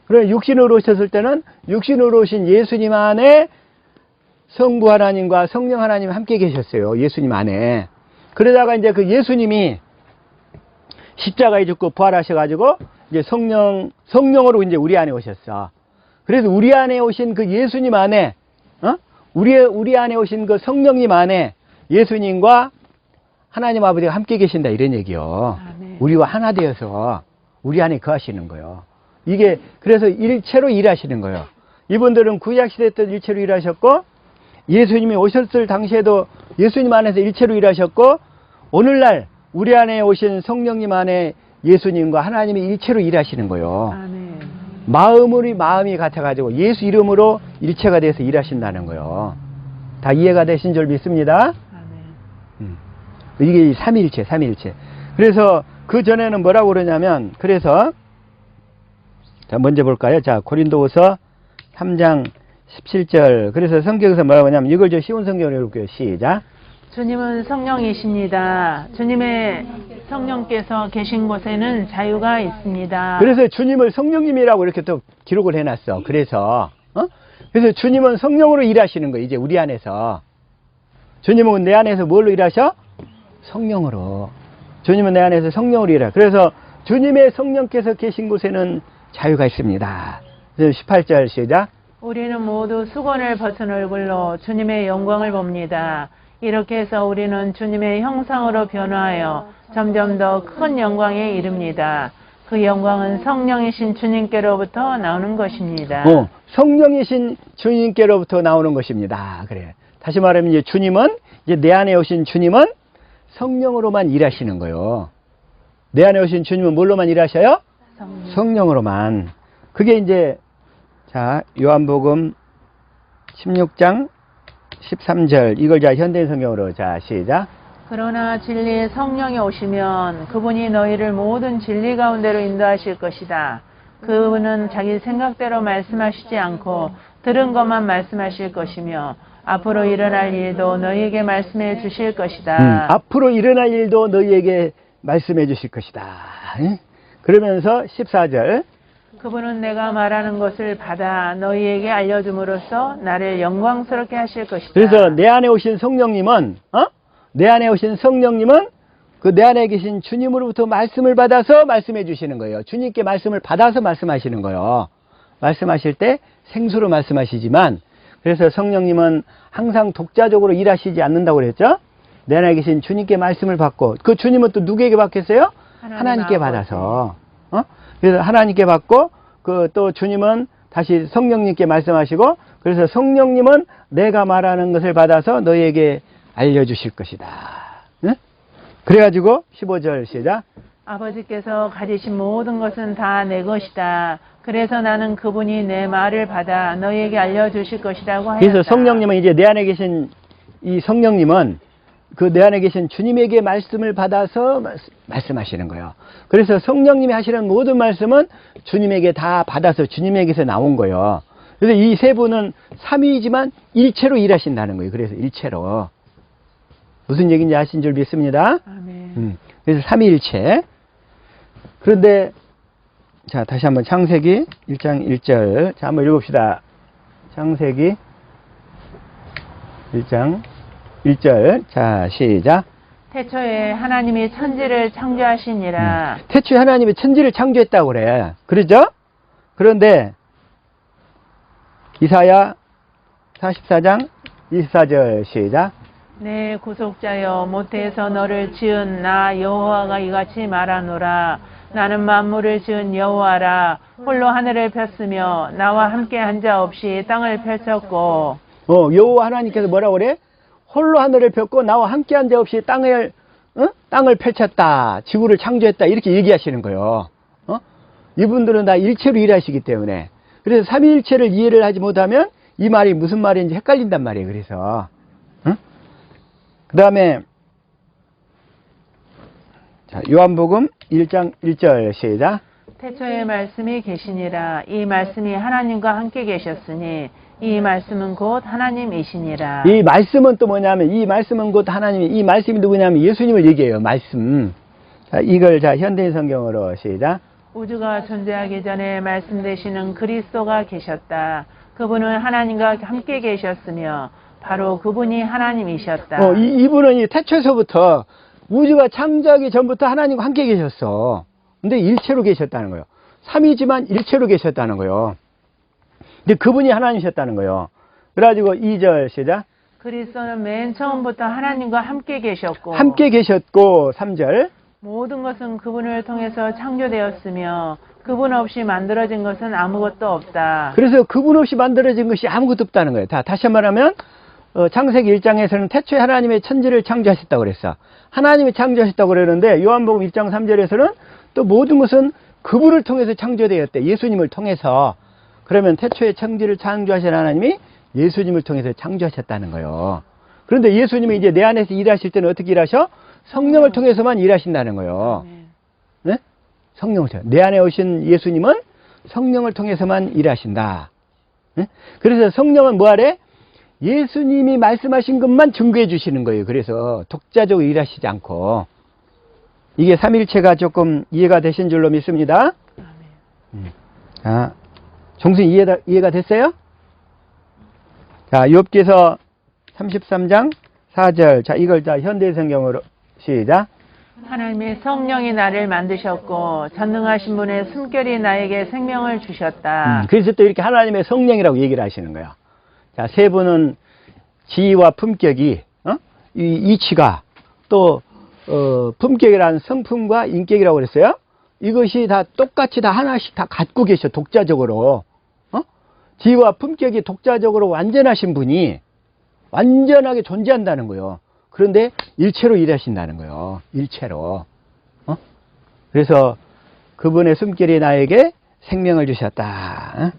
그러나 육신으로 오셨을 때는 육신으로 오신 예수님 안에 성부 하나님과 성령 하나님 함께 계셨어요. 예수님 안에. 그러다가 이제 그 예수님이 십자가에 죽고 부활하셔가지고 이제 성령으로 이제 우리 안에 오셨어. 그래서 우리 안에 오신 그 예수님 안에, 우리 안에 오신 그 성령님 안에 예수님과 하나님 아버지가 함께 계신다, 이런 얘기요. 아멘. 우리와 하나 되어서 우리 안에 거하시는 거요. 이게 그래서 일체로 일하시는 거예요. 이분들은 구약시대 때 일체로 일하셨고, 예수님이 오셨을 당시에도 예수님 안에서 일체로 일하셨고, 오늘날 우리 안에 오신 성령님 안에 예수님과 하나님이 일체로 일하시는 거예요. 아멘. 마음이 같아가지고 예수 이름으로 일체가 돼서 일하신다는 거예요. 다 이해가 되신 줄 믿습니다. 아멘. 이게 삼위일체. 그래서 그 전에는 뭐라고 그러냐면, 그래서 자 먼저 볼까요? 자, 고린도후서 3장 17절. 그래서 성경에서 뭐라고 하냐면, 이걸 좀 쉬운 성경으로 읽을게요. 시작. 주님은 성령이십니다. 주님의 성령께서 계신 곳에는 자유가 있습니다. 그래서 주님을 성령님이라고 이렇게 또 기록을 해놨어. 그래서 주님은 성령으로 일하시는 거예요. 이제 우리 안에서. 주님은 내 안에서 뭘로 일하셔? 성령으로. 주님은 내 안에서 성령으로 일하. 그래서 주님의 성령께서 계신 곳에는 자유가 있습니다. 18절 시작. 우리는 모두 수건을 벗은 얼굴로 주님의 영광을 봅니다. 이렇게 해서 우리는 주님의 형상으로 변화하여 점점 더 큰 영광에 이릅니다. 그 영광은 성령이신 주님께로부터 나오는 것입니다. 성령이신 주님께로부터 나오는 것입니다. 그래. 다시 말하면 이제 주님은, 이제 내 안에 오신 주님은 성령으로만 일하시는 거예요. 내 안에 오신 주님은 뭘로만 일하셔요? 성령으로만. 그게 이제, 자, 요한복음 16장 13절. 이걸 자, 현대인 성경으로, 자, 시작. 그러나 진리의 성령이 오시면 그분이 너희를 모든 진리 가운데로 인도하실 것이다. 그분은 자기 생각대로 말씀하시지 않고 들은 것만 말씀하실 것이며 앞으로 일어날 일도 너희에게 말씀해 주실 것이다. 앞으로 일어날 일도 너희에게 말씀해 주실 것이다. 그러면서 14절. 그분은 내가 말하는 것을 받아 너희에게 알려줌으로써 나를 영광스럽게 하실 것이다. 그래서 내 안에 오신 성령님은, 내 안에 오신 성령님은 그 내 안에 계신 주님으로부터 말씀을 받아서 말씀해 주시는 거예요. 주님께 말씀을 받아서 말씀하시는 거예요. 말씀하실 때 생수로 말씀하시지만, 그래서 성령님은 항상 독자적으로 일하시지 않는다고 그랬죠? 내 안에 계신 주님께 말씀을 받고, 그 주님은 또 누구에게 받겠어요? 하나님께 받아서. 그래서 하나님께 받고, 그 또 주님은 다시 성령님께 말씀하시고, 그래서 성령님은 내가 말하는 것을 받아서 너희에게 알려주실 것이다. 응? 그래가지고 15절 시작. 아버지께서 가지신 모든 것은 다 내 것이다. 그래서 나는 그분이 내 말을 받아 너희에게 알려주실 것이라고 하였다. 그래서 성령님은 이제 내 안에 계신 이 성령님은 그 내 안에 계신 주님에게 말씀을 받아서 말씀하시는 거예요. 그래서 성령님이 하시는 모든 말씀은 주님에게 다 받아서 주님에게서 나온 거예요. 그래서 이 세 분은 삼위이지만 일체로 일하신다는 거예요. 그래서 일체로. 무슨 얘기인지 아신 줄 믿습니다. 아멘. 그래서 삼위일체. 그런데 자, 다시 한번 창세기 1장 1절. 자, 한번 읽읍시다. 창세기 1장 1절. 자, 시작. 태초에 하나님이 천지를 창조하시니라. 태초에 하나님이 천지를 창조했다고 그래. 그러죠? 그런데 이사야 44장 24절 시작. 내 구속자여 모태에서 너를 지은 나 여호와가 이같이 말하노라. 나는 만물을 지은 여호와라. 홀로 하늘을 폈으며 나와 함께 한 자 없이 땅을 펼쳤고. 여호와 하나님께서 뭐라고 그래? 홀로 하늘을 폈고 나와 함께 한 자 없이 땅을 펼쳤다. 지구를 창조했다. 이렇게 얘기하시는 거예요. 이분들은 다 일체로 일하시기 때문에. 그래서 삼위일체를 이해를 하지 못하면 이 말이 무슨 말인지 헷갈린단 말이에요. 그래서 응? 그 다음에 자, 요한복음 1장 1절 시작. 태초에 말씀이 계시니라. 이 말씀이 하나님과 함께 계셨으니 이 말씀은 곧 하나님이시니라. 이 말씀은 또 뭐냐면 이 말씀은 곧 하나님이, 이 말씀이 누구냐면 예수님을 얘기해요. 말씀. 자, 이걸 자 현대인 성경으로 시작. 우주가 존재하기 전에 말씀 되시는 그리스도가 계셨다. 그분은 하나님과 함께 계셨으며 바로 그분이 하나님이셨다. 이분은 이 태초에서부터 우주가 창조하기 전부터 하나님과 함께 계셨어. 근데 일체로 계셨다는 거예요. 삼위지만 일체로 계셨다는 거예요. 근데 그분이 하나님이셨다는 거예요. 그래가지고 2절 시작. 그리스도는 맨 처음부터 하나님과 함께 계셨고 함께 계셨고 3절. 모든 것은 그분을 통해서 창조되었으며 그분 없이 만들어진 것은 아무것도 없다. 그래서 그분 없이 만들어진 것이 아무것도 없다는 거예요. 다시 말하면 창세기 1장에서는 태초에 하나님의 천지를 창조하셨다고 그랬어. 하나님이 창조하셨다고 그러는데 요한복음 1장 3절에서는 또 모든 것은 그분을 통해서 창조되었대. 예수님을 통해서. 그러면 태초에 천지를 창조하신 하나님이 예수님을 통해서 창조하셨다는 거예요. 그런데 예수님이 이제 내 안에서 일하실 때는 어떻게 일하셔? 성령을 통해서만 일하신다는 거예요. 네? 성령을 통해. 내 안에 오신 예수님은 성령을 통해서만 일하신다. 네? 그래서 성령은 뭐하래? 예수님이 말씀하신 것만 증거해 주시는 거예요. 그래서 독자적으로 일하시지 않고. 이게 삼일체가 조금 이해가 되신 줄로 믿습니다. 자, 종순 이해가 됐어요? 자, 욥기서 33장 4절. 자, 이걸 자 현대 성경으로 시작. 하나님의 성령이 나를 만드셨고 전능하신 분의 숨결이 나에게 생명을 주셨다. 그래서 또 이렇게 하나님의 성령이라고 얘기를 하시는 거예요. 자, 세 분은 지위와 품격이 이 이치가 또 품격이라는 성품과 인격이라고 그랬어요. 이것이 다 똑같이 다 하나씩 다 갖고 계셔. 독자적으로. 지위와 품격이 독자적으로 완전하신 분이 완전하게 존재한다는 거예요. 그런데 일체로 일하신다는 거예요. 일체로. 그래서 그분의 숨결이 나에게 생명을 주셨다.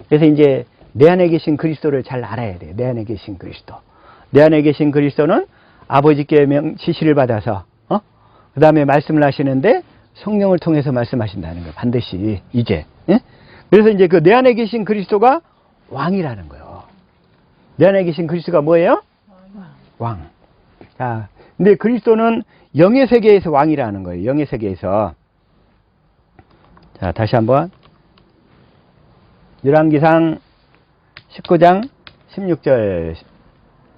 그래서 이제 내 안에 계신 그리스도를 잘 알아야 돼요. 내 안에 계신 그리스도. 내 안에 계신 그리스도는 아버지께 지시를 받아서 그 다음에 말씀을 하시는데 성령을 통해서 말씀하신다는 거예요. 반드시 이제. 그래서 이제 그 내 안에 계신 그리스도가 왕이라는 거예요. 내 안에 계신 그리스도가 뭐예요? 왕. 자, 근데 그리스도는 영의 세계에서 왕이라는 거예요. 영의 세계에서. 자, 다시 한번. 열왕기상 19장 16절.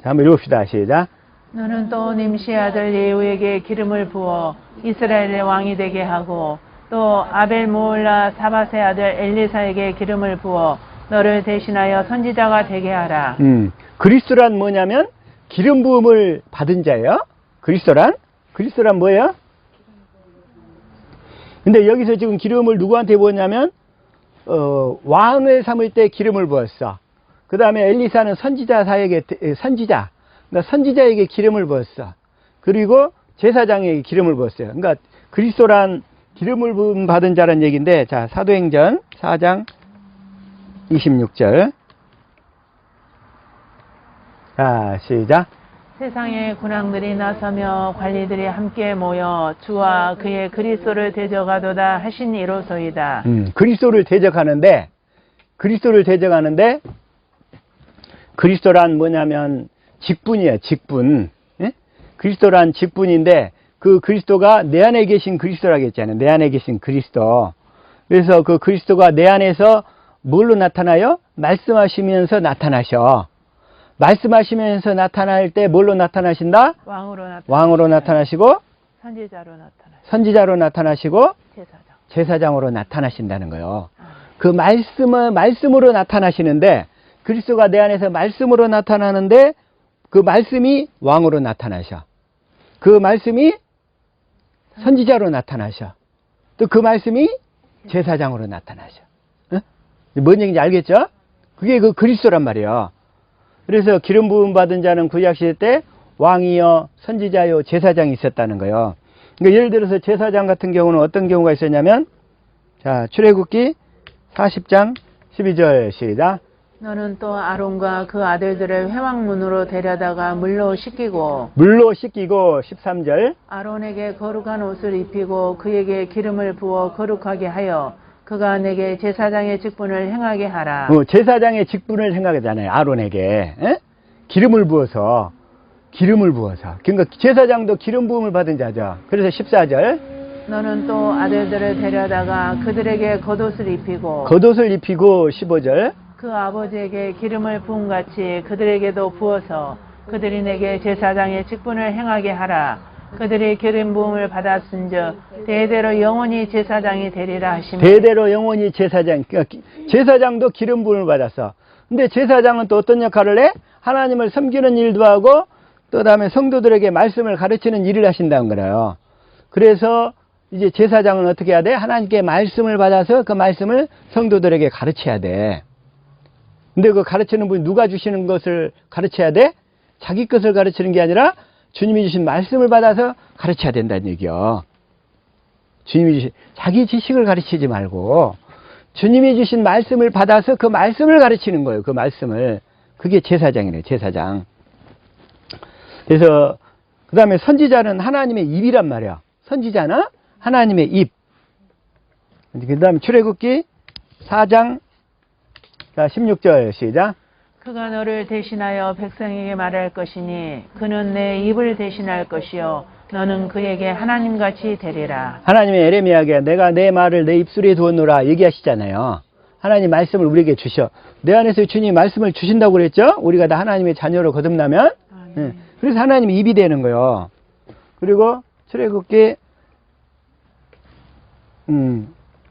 자, 한번 읽읍시다. 시작. 너는 또 nim시의 아들 예후에게 기름을 부어 이스라엘의 왕이 되게 하고 또 아벨 모올라 사밧의 아들 엘리사에게 기름을 부어 너를 대신하여 선지자가 되게 하라. 그리스도란 뭐냐면 기름 부음을 받은 자예요. 그리스도란 뭐예요? 근데 여기서 지금 기름을 누구한테 부었냐면 왕을 삼을 때 기름을 부었어. 그 다음에 엘리사는 선지자, 그러니까 선지자에게 기름을 부었어. 그리고 제사장에게 기름을 부었어요. 그러니까 그리스도란 기름을 부음 받은 자란 얘기인데, 자, 사도행전 4장 26절. 자, 시작. 세상의 군왕들이 나서며 관리들이 함께 모여 주와 그의 그리스도를 대적하도다 하신 이로소이다. 그리스도를 대적하는데 그리스도란 뭐냐면 직분이에요. 직분. 예? 그리스도란 직분인데 그 그리스도가 내 안에 계신 그리스도라고 했잖아요. 내 안에 계신 그리스도. 그래서 그 그리스도가 내 안에서 뭘로 나타나요? 말씀하시면서 나타나셔. 말씀하시면서 나타날 때 뭘로 나타나신다? 왕으로 나타나시고 선지자로 나타나시고 제사장으로 나타나신다는 거예요. 그 말씀으로 나타나시는데 그리스도가 내 안에서 말씀으로 나타나는데 그 말씀이 왕으로 나타나셔. 그 말씀이 선지자로 나타나셔. 또 그 말씀이 제사장으로 나타나셔. 어? 뭔 얘기인지 알겠죠? 그게 그 그리스도란 말이에요. 그래서 기름 부음 받은 자는 구약시대 때 왕이요, 선지자요, 제사장이 있었다는 거예요. 그러니까 예를 들어서 제사장 같은 경우는 어떤 경우가 있었냐면, 자, 출애굽기 40장 12절 시작. 너는 또 아론과 그 아들들을 회막문으로 데려다가 물로 씻기고 물로 씻기고 13절 아론에게 거룩한 옷을 입히고 그에게 기름을 부어 거룩하게 하여 그가 내게 제사장의 직분을 행하게 하라. 제사장의 직분을 생각하잖아요. 아론에게 기름을 부어서 그러니까 제사장도 기름 부음을 받은 자죠. 그래서 14절 너는 또 아들들을 데려다가 그들에게 겉옷을 입히고 겉옷을 입히고 15절 그 아버지에게 기름을 부음같이 그들에게도 부어서 그들이 내게 제사장의 직분을 행하게 하라. 그들이 기름 부음을 받았은즉 대대로 영원히 제사장이 되리라 하시며 대대로 영원히 제사장, 그러니까 제사장도 기름 부음을 받았어. 근데 제사장은 또 어떤 역할을 해? 하나님을 섬기는 일도 하고 또 다음에 성도들에게 말씀을 가르치는 일을 하신다는 거예요. 그래서 이제 제사장은 어떻게 해야 돼? 하나님께 말씀을 받아서 그 말씀을 성도들에게 가르쳐야 돼. 근데 그 가르치는 분이 누가 주시는 것을 가르쳐야 돼? 자기 것을 가르치는 게 아니라 주님이 주신 말씀을 받아서 가르쳐야 된다는 얘기요. 주님이 주신 자기 지식을 가르치지 말고 주님이 주신 말씀을 받아서 그 말씀을 가르치는 거예요. 그 말씀을. 그게 제사장이래요. 제사장. 그래서 그 다음에 선지자는 하나님의 입이란 말이야. 선지자는 하나님의 입. 그 다음에 출애굽기 4장 16절 시작. 그가 너를 대신하여 백성에게 말할 것이니 그는 내 입을 대신할 것이요 너는 그에게 하나님같이 되리라. 하나님의 에레미야에게 내가 내 말을 내 입술에 두었노라 얘기하시잖아요. 하나님 말씀을 우리에게 주셔. 내 안에서 주님이 말씀을 주신다고 그랬죠. 우리가 다 하나님의 자녀로 거듭나면. 그래서 하나님이 입이 되는 거예요. 그리고 출애굽기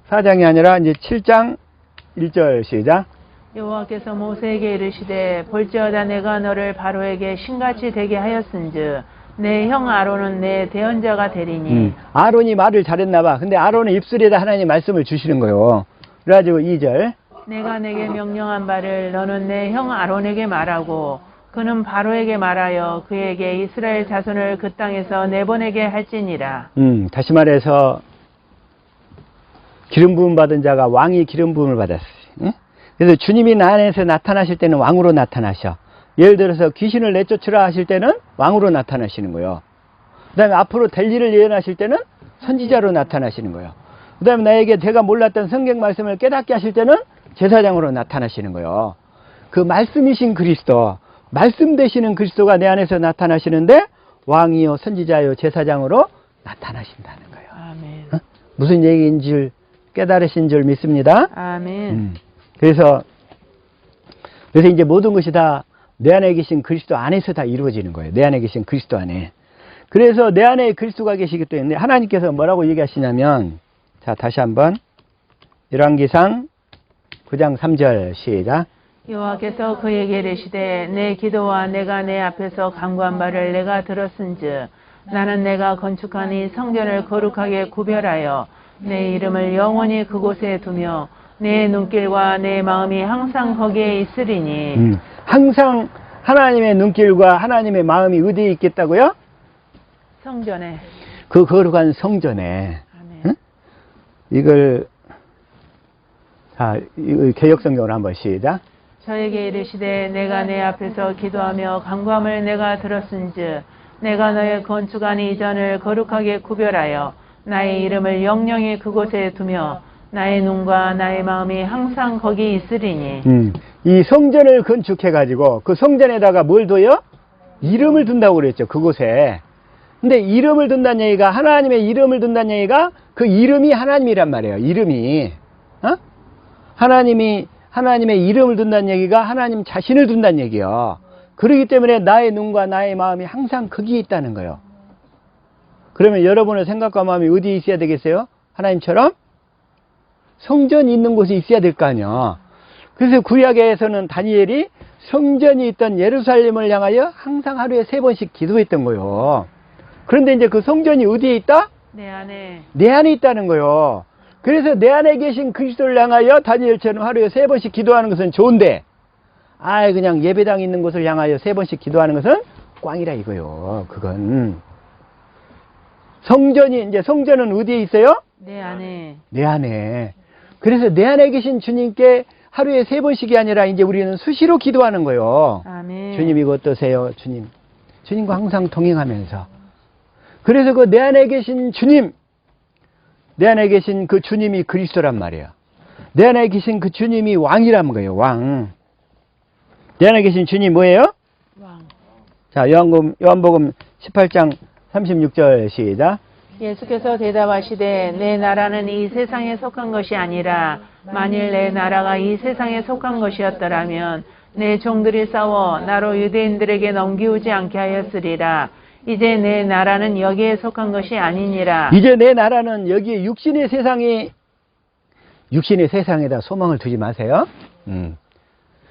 4장이 아니라 이제 7장 1절 시작. 여호와께서 모세에게 이르시되 볼지어다 내가 너를 바로에게 신같이 되게 하였은즉 내 형 아론은 내 대언자가 되리니. 아론이 말을 잘했나 봐. 근데 아론의 입술에다 하나님 말씀을 주시는 거예요. 그래가지고 2절 내가 내게 명령한 바를 너는 내 형 아론에게 말하고 그는 바로에게 말하여 그에게 이스라엘 자손을 그 땅에서 내보내게 할지니라. 다시 말해서 기름 부음 받은 자가 왕이 기름 부음을 받았어요. 응? 그래서 주님이 나 안에서 나타나실 때는 왕으로 나타나셔. 예를 들어서 귀신을 내쫓으라 하실 때는 왕으로 나타나시는 거예요. 그 다음에 앞으로 될 일을 예언하실 때는 선지자로 나타나시는 거예요. 그 다음에 나에게 내가 몰랐던 성경 말씀을 깨닫게 하실 때는 제사장으로 나타나시는 거예요. 그 말씀이신 그리스도, 말씀 되시는 그리스도가 내 안에서 나타나시는데 왕이요 선지자요 제사장으로 나타나신다는 거예요. 아멘. 무슨 얘기인 줄 깨달으신 줄 믿습니다. 아멘. 그래서 이제 모든 것이 다 내 안에 계신 그리스도 안에서 다 이루어지는 거예요. 내 안에 계신 그리스도 안에. 그래서 내 안에 그리스도가 계시기 때문에 하나님께서 뭐라고 얘기하시냐면, 자 다시 한번 열왕기상 9장 3절 시작. 여호와께서 그에게 이르시되 내 기도와 내가 내 앞에서 간구한 바를 내가 들었은즉 나는 내가 건축한 이 성전을 거룩하게 구별하여 내 이름을 영원히 그곳에 두며 내 눈길과 내 마음이 항상 거기에 있으리니. 항상 하나님의 눈길과 하나님의 마음이 어디에 있겠다고요? 성전에. 그 거룩한 성전에. 아멘. 응? 이걸 개역성경으로 한번 시작. 저에게 이르시되 내가 내 앞에서 기도하며 간구함을 내가 들었은즉 내가 너의 건축한 이 전을 거룩하게 구별하여 나의 이름을 영영히 그곳에 두며 나의 눈과 나의 마음이 항상 거기 있으리니. 이 성전을 건축해가지고 그 성전에다가 뭘 둬요? 이름을 둔다고 그랬죠. 그곳에. 근데 이름을 둔다는 얘기가, 하나님의 이름을 둔다는 얘기가 그 이름이 하나님이란 말이에요. 이름이. 하나님의 이름을 둔다는 얘기가 하나님 자신을 둔다는 얘기예요. 그렇기 때문에 나의 눈과 나의 마음이 항상 거기에 있다는 거예요. 그러면 여러분의 생각과 마음이 어디에 있어야 되겠어요? 하나님처럼 성전이 있는 곳에 있어야 될 거 아니야. 그래서 구약에서는 다니엘이 성전이 있던 예루살렘을 향하여 항상 하루에 3번씩 기도했던 거예요. 그런데 이제 그 성전이 어디에 있다? 내 안에. 내 안에 있다는 거예요. 그래서 내 안에 계신 그리스도를 향하여 다니엘처럼 하루에 3번씩 기도하는 것은 좋은데, 그냥 예배당 있는 곳을 향하여 3번씩 기도하는 것은 꽝이라 이거요. 그건. 성전은 어디에 있어요? 내 안에. 내 안에. 그래서 내 안에 계신 주님께 하루에 3번씩이 아니라 이제 우리는 수시로 기도하는 거예요. 아멘. 주님 이거 어떠세요? 주님. 주님과 항상 동행하면서. 그래서 그 내 안에 계신 주님, 내 안에 계신 그 주님이 그리스도란 말이에요. 내 안에 계신 그 주님이 왕이란 거예요. 왕. 내 안에 계신 주님 뭐예요? 왕. 자, 요한복음 18장 36절 시작. 예수께서 대답하시되 내 나라는 이 세상에 속한 것이 아니라 만일 내 나라가 이 세상에 속한 것이었더라면 내 종들이 싸워 나로 유대인들에게 넘기우지 않게 하였으리라. 이제 내 나라는 여기에 속한 것이 아니니라. 이제 내 나라는 여기 육신의 세상에다 소망을 두지 마세요.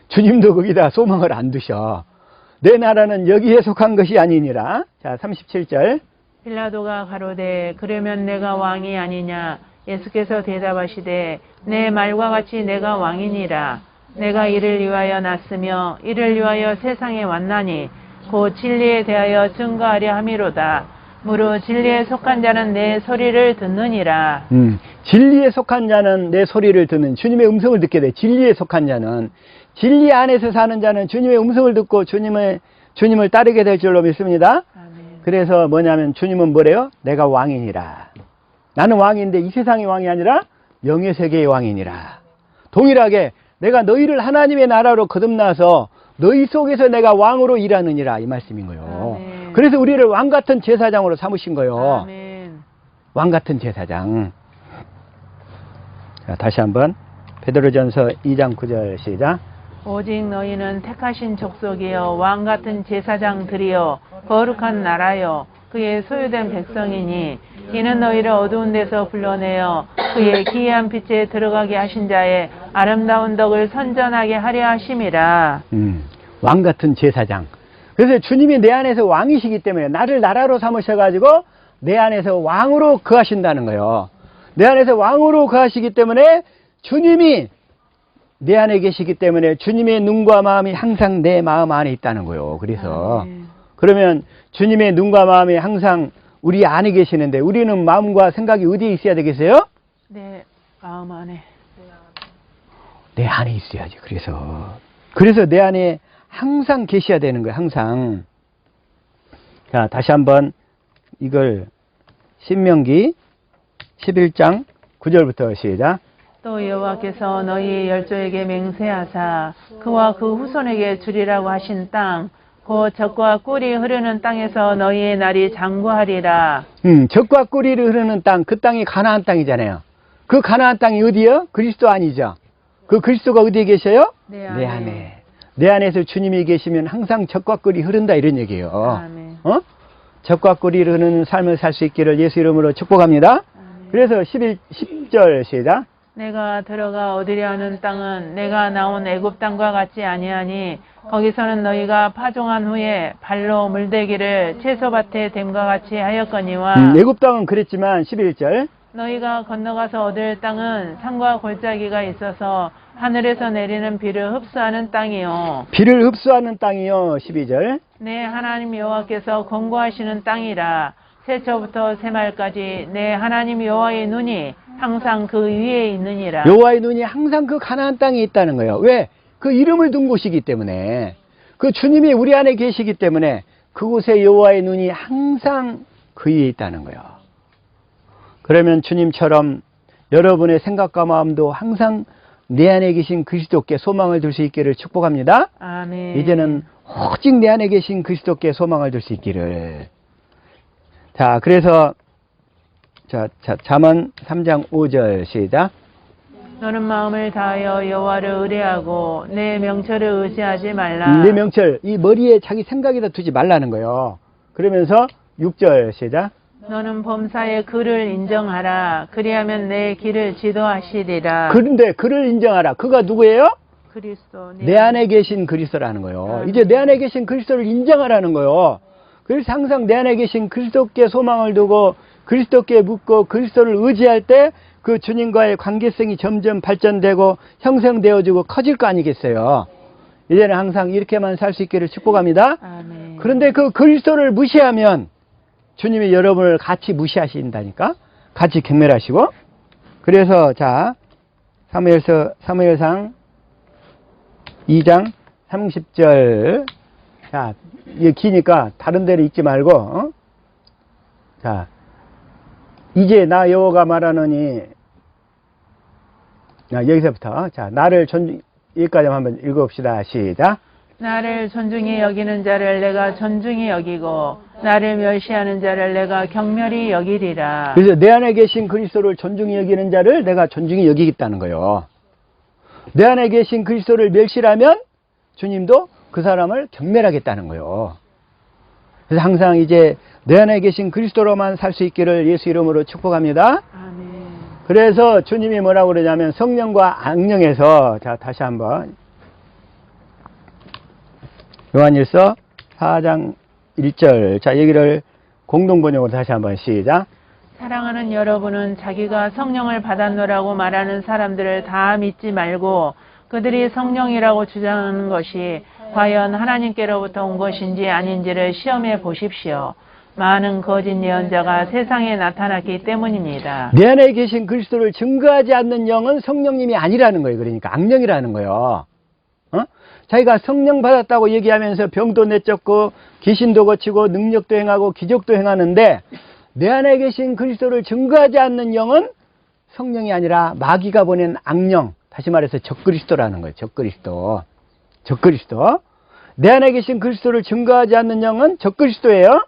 주님도 거기다 소망을 안 두셔. 내 나라는 여기에 속한 것이 아니니라. 자, 37절. 빌라도가 가로되 그러면 내가 왕이 아니냐. 예수께서 대답하시되 내 말과 같이 내가 왕이니라. 내가 이를 위하여 났으며 이를 위하여 세상에 왔나니 곧 진리에 대하여 증거하려 함이로다. 무릇 진리에 속한 자는 내 소리를 듣느니라. 진리에 속한 자는 내 소리를 듣는, 주님의 음성을 듣게 돼. 진리에 속한 자는, 진리 안에서 사는 자는 주님의 음성을 듣고 주님을 따르게 될 줄로 믿습니다. 아멘. 그래서 뭐냐면 주님은 뭐래요? 내가 왕이니라. 나는 왕인데 이 세상의 왕이 아니라 영의 세계의 왕이니라. 동일하게 내가 너희를 하나님의 나라로 거듭나서 너희 속에서 내가 왕으로 일하느니라, 이 말씀인 거예요. 아멘. 그래서 우리를 왕같은 제사장으로 삼으신 거예요. 아멘. 왕같은 제사장. 자, 다시 한번 베드로전서 2장 9절 시작. 오직 너희는 택하신 족속이요 왕 같은 제사장들이요 거룩한 나라요 그의 소유된 백성이니 이는 너희를 어두운 데서 불러내어 그의 기이한 빛에 들어가게 하신 자의 아름다운 덕을 선전하게 하려 하심이라. 왕 같은 제사장. 그래서 주님이 내 안에서 왕이시기 때문에 나를 나라로 삼으셔가지고 내 안에서 왕으로 거하신다는 거예요. 내 안에서 왕으로 거하시기 때문에 주님이 내 안에 계시기 때문에 주님의 눈과 마음이 항상 내 마음 안에 있다는 거예요. 그래서 그러면 주님의 눈과 마음이 항상 우리 안에 계시는데 우리는 마음과 생각이 어디에 있어야 되겠어요? 내 마음 안에. 내 안에 있어야지. 그래서 내 안에 항상 계셔야 되는 거예요. 항상. 자, 다시 한번 이걸 신명기 11장 9절부터 시작. 또 여호와께서 너희 열조에게 맹세하사 그와 그 후손에게 주리라고 하신 땅 곧 젖과 꿀이 흐르는 땅에서 너희의 날이 장구하리라. 젖과 꿀이 흐르는 땅, 그 땅이 가나안 땅이잖아요. 그 가나안 땅이 어디요? 그리스도 아니죠. 그 그리스도가 어디에 계셔요? 내 내 안에. 내 안에서 주님이 계시면 항상 젖과 꿀이 흐른다, 이런 얘기예요. 아멘. 젖과 꿀이 흐르는 삶을 살 수 있기를 예수 이름으로 축복합니다. 아멘. 그래서 10절 시작. 내가 들어가 얻으려 하는 땅은 내가 나온 애굽 땅과 같지 아니하니 거기서는 너희가 파종한 후에 발로 물대기를 채소밭에 댐과 같이 하였거니와 애굽 땅은 그랬지만 11절. 너희가 건너가서 얻을 땅은 산과 골짜기가 있어서 하늘에서 내리는 비를 흡수하는 땅이요. 비를 흡수하는 땅이요. 12절. 내 하나님 여호와께서 권고하시는 땅이라. 새초부터 새말까지 내 하나님 여호와의 눈이 항상 그 위에 있느니라. 여호와의 눈이 항상 그 가나안 땅에 있다는 거예요. 왜? 그 이름을 둔 곳이기 때문에, 그 주님이 우리 안에 계시기 때문에 그곳에 여호와의 눈이 항상 그 위에 있다는 거예요. 그러면 주님처럼 여러분의 생각과 마음도 항상 내 안에 계신 그리스도께 소망을 둘 수 있기를 축복합니다. 아멘. 이제는 오직 내 안에 계신 그리스도께 소망을 둘 수 있기를. 자, 그래서 잠언 3장 5절 시작. 너는 마음을 다하여 여호와를 의뢰하고 내 명철을 의지하지 말라. 내 명철, 이 머리에 자기 생각에다 두지 말라는 거예요. 그러면서 6절 시작. 너는 범사의 그를 인정하라. 그리하면 내 길을 지도하시리라. 그런데 그를 인정하라. 그가 누구예요? 그리스도. 내 안에 계신 그리스도라는 거예요. 이제 내 안에 계신 그리스도를 인정하라는 거예요. 그래서 항상 내 안에 계신 그리스도께 소망을 두고 그리스도께 묻고 그리스도를 의지할 때 그 주님과의 관계성이 점점 발전되고 형성되어지고 커질 거 아니겠어요. 이제는 항상 이렇게만 살 수 있기를 축복합니다. 아멘. 그런데 그 그리스도를 무시하면 주님이 여러분을 같이 무시하신다니까? 같이 경멸하시고. 그래서 자, 사무엘상 2장 30절. 자, 이게 기니까 다른 데로 읽지 말고, 자, 이제 나 여호와가 말하노니, 여기서부터, 자, 나를 여기까지 한번 읽어봅시다. 시작. 나를 존중히 여기는 자를 내가 존중히 여기고 나를 멸시하는 자를 내가 경멸히 여기리라. 그래서 내 안에 계신 그리스도를 존중히 여기는 자를 내가 존중히 여기겠다는 거예요. 내 안에 계신 그리스도를 멸시하면 주님도 그 사람을 경멸하겠다는 거예요. 그래서 항상 이제 내 안에 계신 그리스도로만 살 수 있기를 예수 이름으로 축복합니다. 아멘. 그래서 주님이 뭐라고 그러냐면 성령과 악령에서, 자, 다시 한번 요한일서 4장 1절. 자, 여기를 공동번역으로 다시 한번 시작. 사랑하는 여러분은 자기가 성령을 받았노라고 말하는 사람들을 다 믿지 말고 그들이 성령이라고 주장하는 것이 과연 하나님께로부터 온 것인지 아닌지를 시험해 보십시오. 많은 거짓 예언자가 세상에 나타났기 때문입니다. 내 안에 계신 그리스도를 증거하지 않는 영은 성령님이 아니라는 거예요. 그러니까 악령이라는 거예요. 자기가 성령 받았다고 얘기하면서 병도 내쫓고 귀신도 고치고 능력도 행하고 기적도 행하는데 내 안에 계신 그리스도를 증거하지 않는 영은 성령이 아니라 마귀가 보낸 악령, 다시 말해서 적그리스도라는 거예요. 적그리스도. 내 안에 계신 그리스도를 증거하지 않는 영은 적그리스도예요.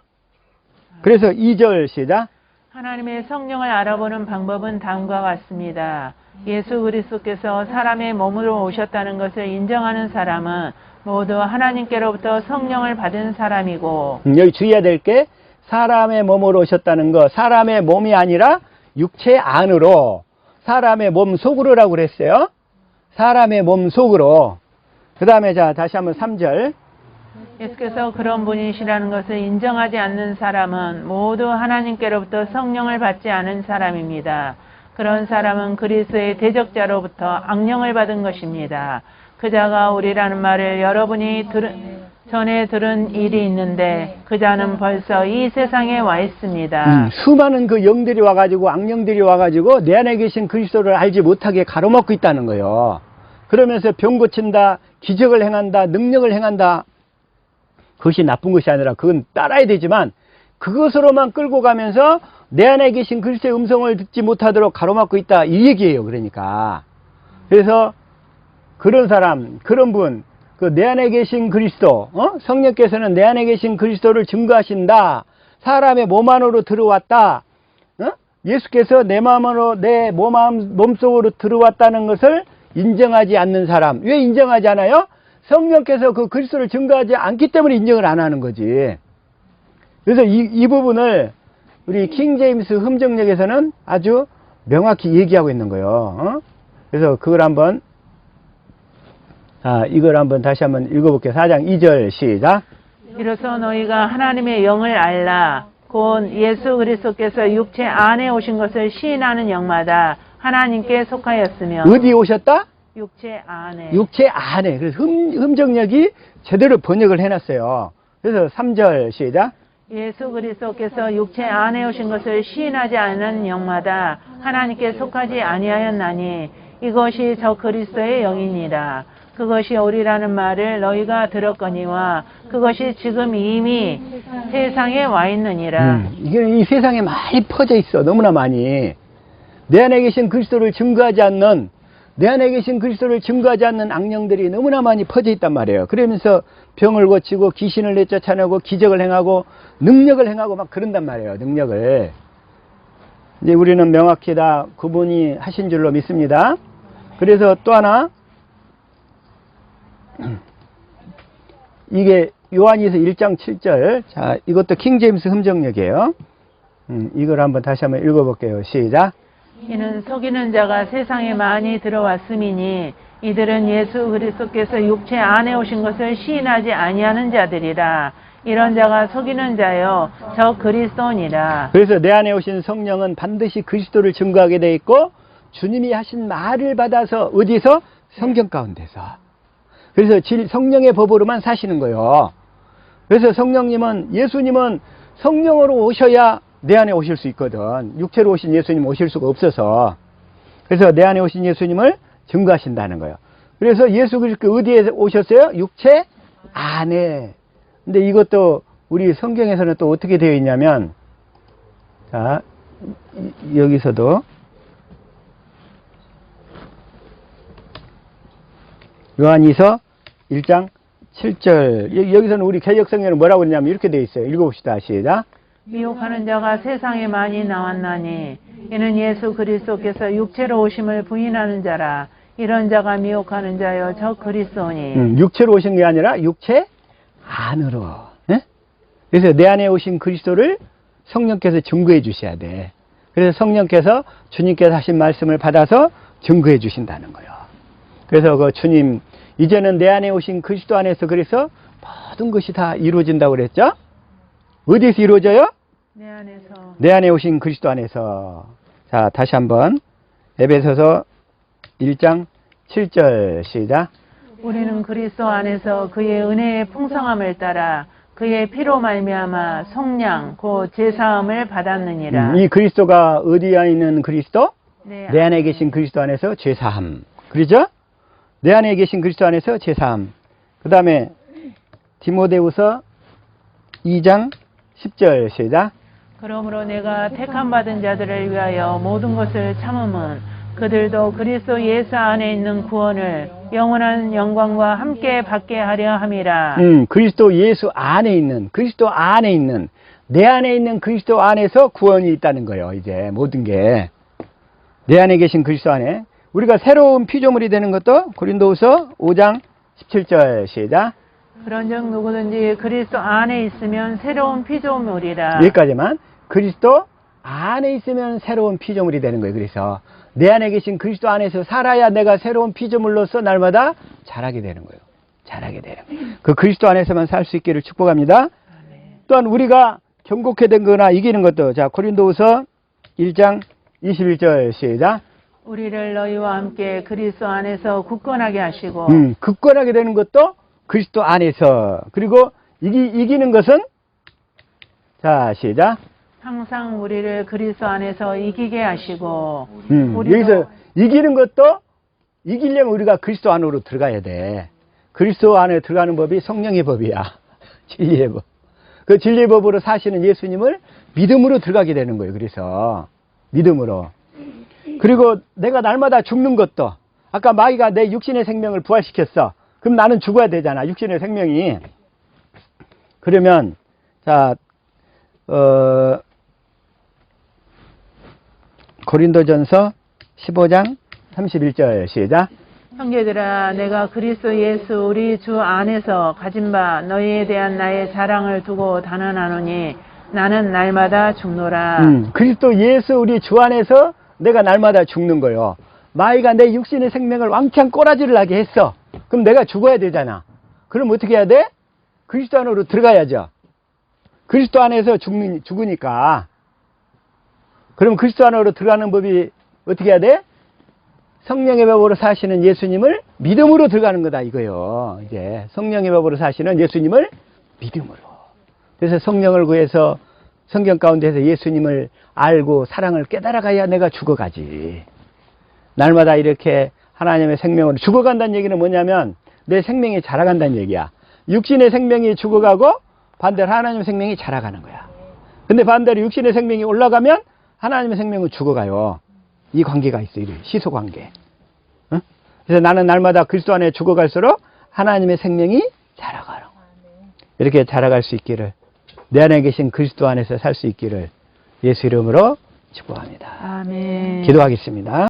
그래서 2절 시작. 하나님의 성령을 알아보는 방법은 다음과 같습니다. 예수 그리스도께서 사람의 몸으로 오셨다는 것을 인정하는 사람은 모두 하나님께로부터 성령을 받은 사람이고, 여기 주의해야 될 게 사람의 몸으로 오셨다는 거, 사람의 몸이 아니라 육체 안으로, 사람의 몸 속으로라고 그랬어요. 사람의 몸 속으로. 그 다음에 자, 다시 한번 3절. 예수께서 그런 분이시라는 것을 인정하지 않는 사람은 모두 하나님께로부터 성령을 받지 않은 사람입니다. 그런 사람은 그리스도의 대적자로부터 악령을 받은 것입니다. 그 자가 우리라는 말을 여러분이 전에 들은 일이 있는데 그 자는 벌써 이 세상에 와 있습니다. 수많은 그 영들이 와가지고 악령들이 와가지고 내 안에 계신 그리스도를 알지 못하게 가로막고 있다는 거예요. 그러면서 병 고친다, 기적을 행한다, 능력을 행한다. 그것이 나쁜 것이 아니라 그건 따라야 되지만 그것으로만 끌고 가면서 내 안에 계신 그리스도의 음성을 듣지 못하도록 가로막고 있다, 이 얘기예요. 그러니까 그래서 그런 사람, 그런 분, 그 내 안에 계신 그리스도, 성령께서는 내 안에 계신 그리스도를 증거하신다. 사람의 몸 안으로 들어왔다. 예수께서 내 마음으로 내 몸속으로 들어왔다는 것을 인정하지 않는 사람. 왜 인정하지 않아요? 성령께서 그 그리스도를 증거하지 않기 때문에 인정을 안 하는 거지. 그래서 이 부분을 우리 킹제임스 흠정역에서는 아주 명확히 얘기하고 있는 거예요. 그래서 그걸 한번, 이걸 한번 다시 한번 읽어볼게요. 4장 2절 시작. 이로써 너희가 하나님의 영을 알라. 곧 예수 그리스도께서 육체 안에 오신 것을 시인하는 영마다 하나님께 속하였으며. 어디 오셨다? 육체 안에. 육체 안에. 그래서 흠정역이 제대로 번역을 해놨어요. 그래서 3절 시작. 예수 그리스도께서 육체 안에 오신 것을 시인하지 않은 영마다 하나님께 속하지 아니하였나니 이것이 저 그리스도의 영이니라. 그것이 오리라는 말을 너희가 들었거니와 그것이 지금 이미 세상에 와 있느니라. 이게 이 세상에 많이 퍼져 있어. 너무나 많이. 내 안에 계신 그리스도를 증거하지 않는, 내 안에 계신 그리스도를 증거하지 않는 악령들이 너무나 많이 퍼져 있단 말이에요. 그러면서 병을 고치고 귀신을 내쫓아내고 기적을 행하고 능력을 행하고 막 그런단 말이에요. 능력을. 이제 우리는 명확히 다 그분이 하신 줄로 믿습니다. 그래서 또 하나, 이게 요한일서 1장 7절. 자, 이것도 킹제임스 흠정역이에요. 이걸 한번 다시 한번 읽어볼게요. 시작. 이는 속이는 자가 세상에 많이 들어왔음이니 이들은 예수 그리스도께서 육체 안에 오신 것을 시인하지 아니하는 자들이라. 이런 자가 속이는 자요 저 그리스도니라. 그래서 내 안에 오신 성령은 반드시 그리스도를 증거하게 돼 있고 주님이 하신 말을 받아서 어디서? 성경 가운데서. 그래서 성령의 법으로만 사시는 거예요. 그래서 예수님은 성령으로 오셔야 내 안에 오실 수 있거든. 육체로 오신 예수님 오실 수가 없어서. 그래서 내 안에 오신 예수님을 증거하신다는 거예요. 그래서 예수 그리스도 어디에 오셨어요? 육체 안에. 근데 이것도 우리 성경에서는 또 어떻게 되어 있냐면, 자, 여기서도 요한이서 1장 7절. 여기서는 우리 개역성경은 뭐라고 했냐면 이렇게 되어 있어요. 읽어봅시다. 시작. 미혹하는 자가 세상에 많이 나왔나니 이는 예수 그리스도께서 육체로 오심을 부인하는 자라. 이런 자가 미혹하는 자여 저 그리스도니. 육체로 오신 게 아니라 육체 안으로. 예? 그래서 내 안에 오신 그리스도를 성령께서 증거해 주셔야 돼. 그래서 성령께서 주님께서 하신 말씀을 받아서 증거해 주신다는 거예요. 그래서 그 주님, 이제는 내 안에 오신 그리스도 안에서 그래서 모든 것이 다 이루어진다고 그랬죠? 어디에서 이루어져요? 내 안에서. 내 안에 오신 그리스도 안에서. 자, 다시 한번 에베소서 1장 7절 시작. 우리는 그리스도 안에서 그의 은혜의 풍성함을 따라 그의 피로 말미암아 속량 곧 제사함을 받았느니라. 이 그리스도가 어디에 있는 그리스도? 내 내 안에 계신 그리스도 안에서 제사함. 그러죠? 내 안에 계신 그리스도 안에서 제사함. 그 다음에 디모데후서 2장 10절 시작. 그러므로 내가 택함 받은 자들을 위하여 모든 것을 참음은 그들도 그리스도 예수 안에 있는 구원을 영원한 영광과 함께 받게 하려 함이라. 그리스도 예수 안에 있는, 그리스도 안에 있는, 내 안에 있는 그리스도 안에서 구원이 있다는 거예요. 이제 모든 게 내 안에 계신 그리스도 안에. 우리가 새로운 피조물이 되는 것도 고린도후서 5장 17절 시작. 그런즉 누구든지 그리스도 안에 있으면 새로운 피조물이라. 여기까지만. 그리스도 안에 있으면 새로운 피조물이 되는 거예요. 그래서 내 안에 계신 그리스도 안에서 살아야 내가 새로운 피조물로서 날마다 자라게 되는 거예요. 자라게 되는 거예요. 그 그리스도 안에서만 살 수 있기를 축복합니다. 또한 우리가 경고케 된 거나 이기는 것도, 자, 고린도후서 1장 21절 시작. 우리를 너희와 함께 그리스도 안에서 굳건하게 하시고. 굳건하게 되는 것도 그리스도 안에서. 그리고 이기는 것은, 자, 시작. 항상 우리를 그리스도 안에서 이기게 하시고. 여기서 이기는 것도, 이기려면 우리가 그리스도 안으로 들어가야 돼. 그리스도 안에 들어가는 법이 성령의 법이야. 진리의 법. 그 진리의 법으로 사시는 예수님을 믿음으로 들어가게 되는 거예요. 그래서 믿음으로. 그리고 내가 날마다 죽는 것도, 아까 마귀가 내 육신의 생명을 부활시켰어. 그럼 나는 죽어야 되잖아. 육신의 생명이. 그러면 자, 고린도전서 15장 31절 시작. 형제들아, 내가 그리스도 예수 우리 주 안에서 가진 바 너희에 대한 나의 자랑을 두고 단언하노니 나는 날마다 죽노라. 그리스도 예수 우리 주 안에서 내가 날마다 죽는 거요. 마귀가 내 육신의 생명을 왕창 꼬라지를 하게 했어. 그럼 내가 죽어야 되잖아. 그럼 어떻게 해야 돼? 그리스도 안으로 들어가야죠. 그리스도 안에서 죽으니까. 그럼 그리스도 안으로 들어가는 법이 어떻게 해야 돼? 성령의 법으로 사시는 예수님을 믿음으로 들어가는 거다 이거요. 이제 성령의 법으로 사시는 예수님을 믿음으로. 그래서 성령을 구해서 성경 가운데서 예수님을 알고 사랑을 깨달아가야 내가 죽어가지. 날마다 이렇게 하나님의 생명으로 죽어간다는 얘기는 뭐냐면 내 생명이 자라간다는 얘기야. 육신의 생명이 죽어가고 반대로 하나님의 생명이 자라가는 거야. 근데 반대로 육신의 생명이 올라가면 하나님의 생명은 죽어가요. 이 관계가 있어요. 시소 관계. 응? 그래서 나는 날마다 그리스도 안에 죽어갈수록 하나님의 생명이 자라가는 거야. 이렇게 자라갈 수 있기를, 내 안에 계신 그리스도 안에서 살 수 있기를 예수 이름으로 축복합니다. 아멘. 기도하겠습니다.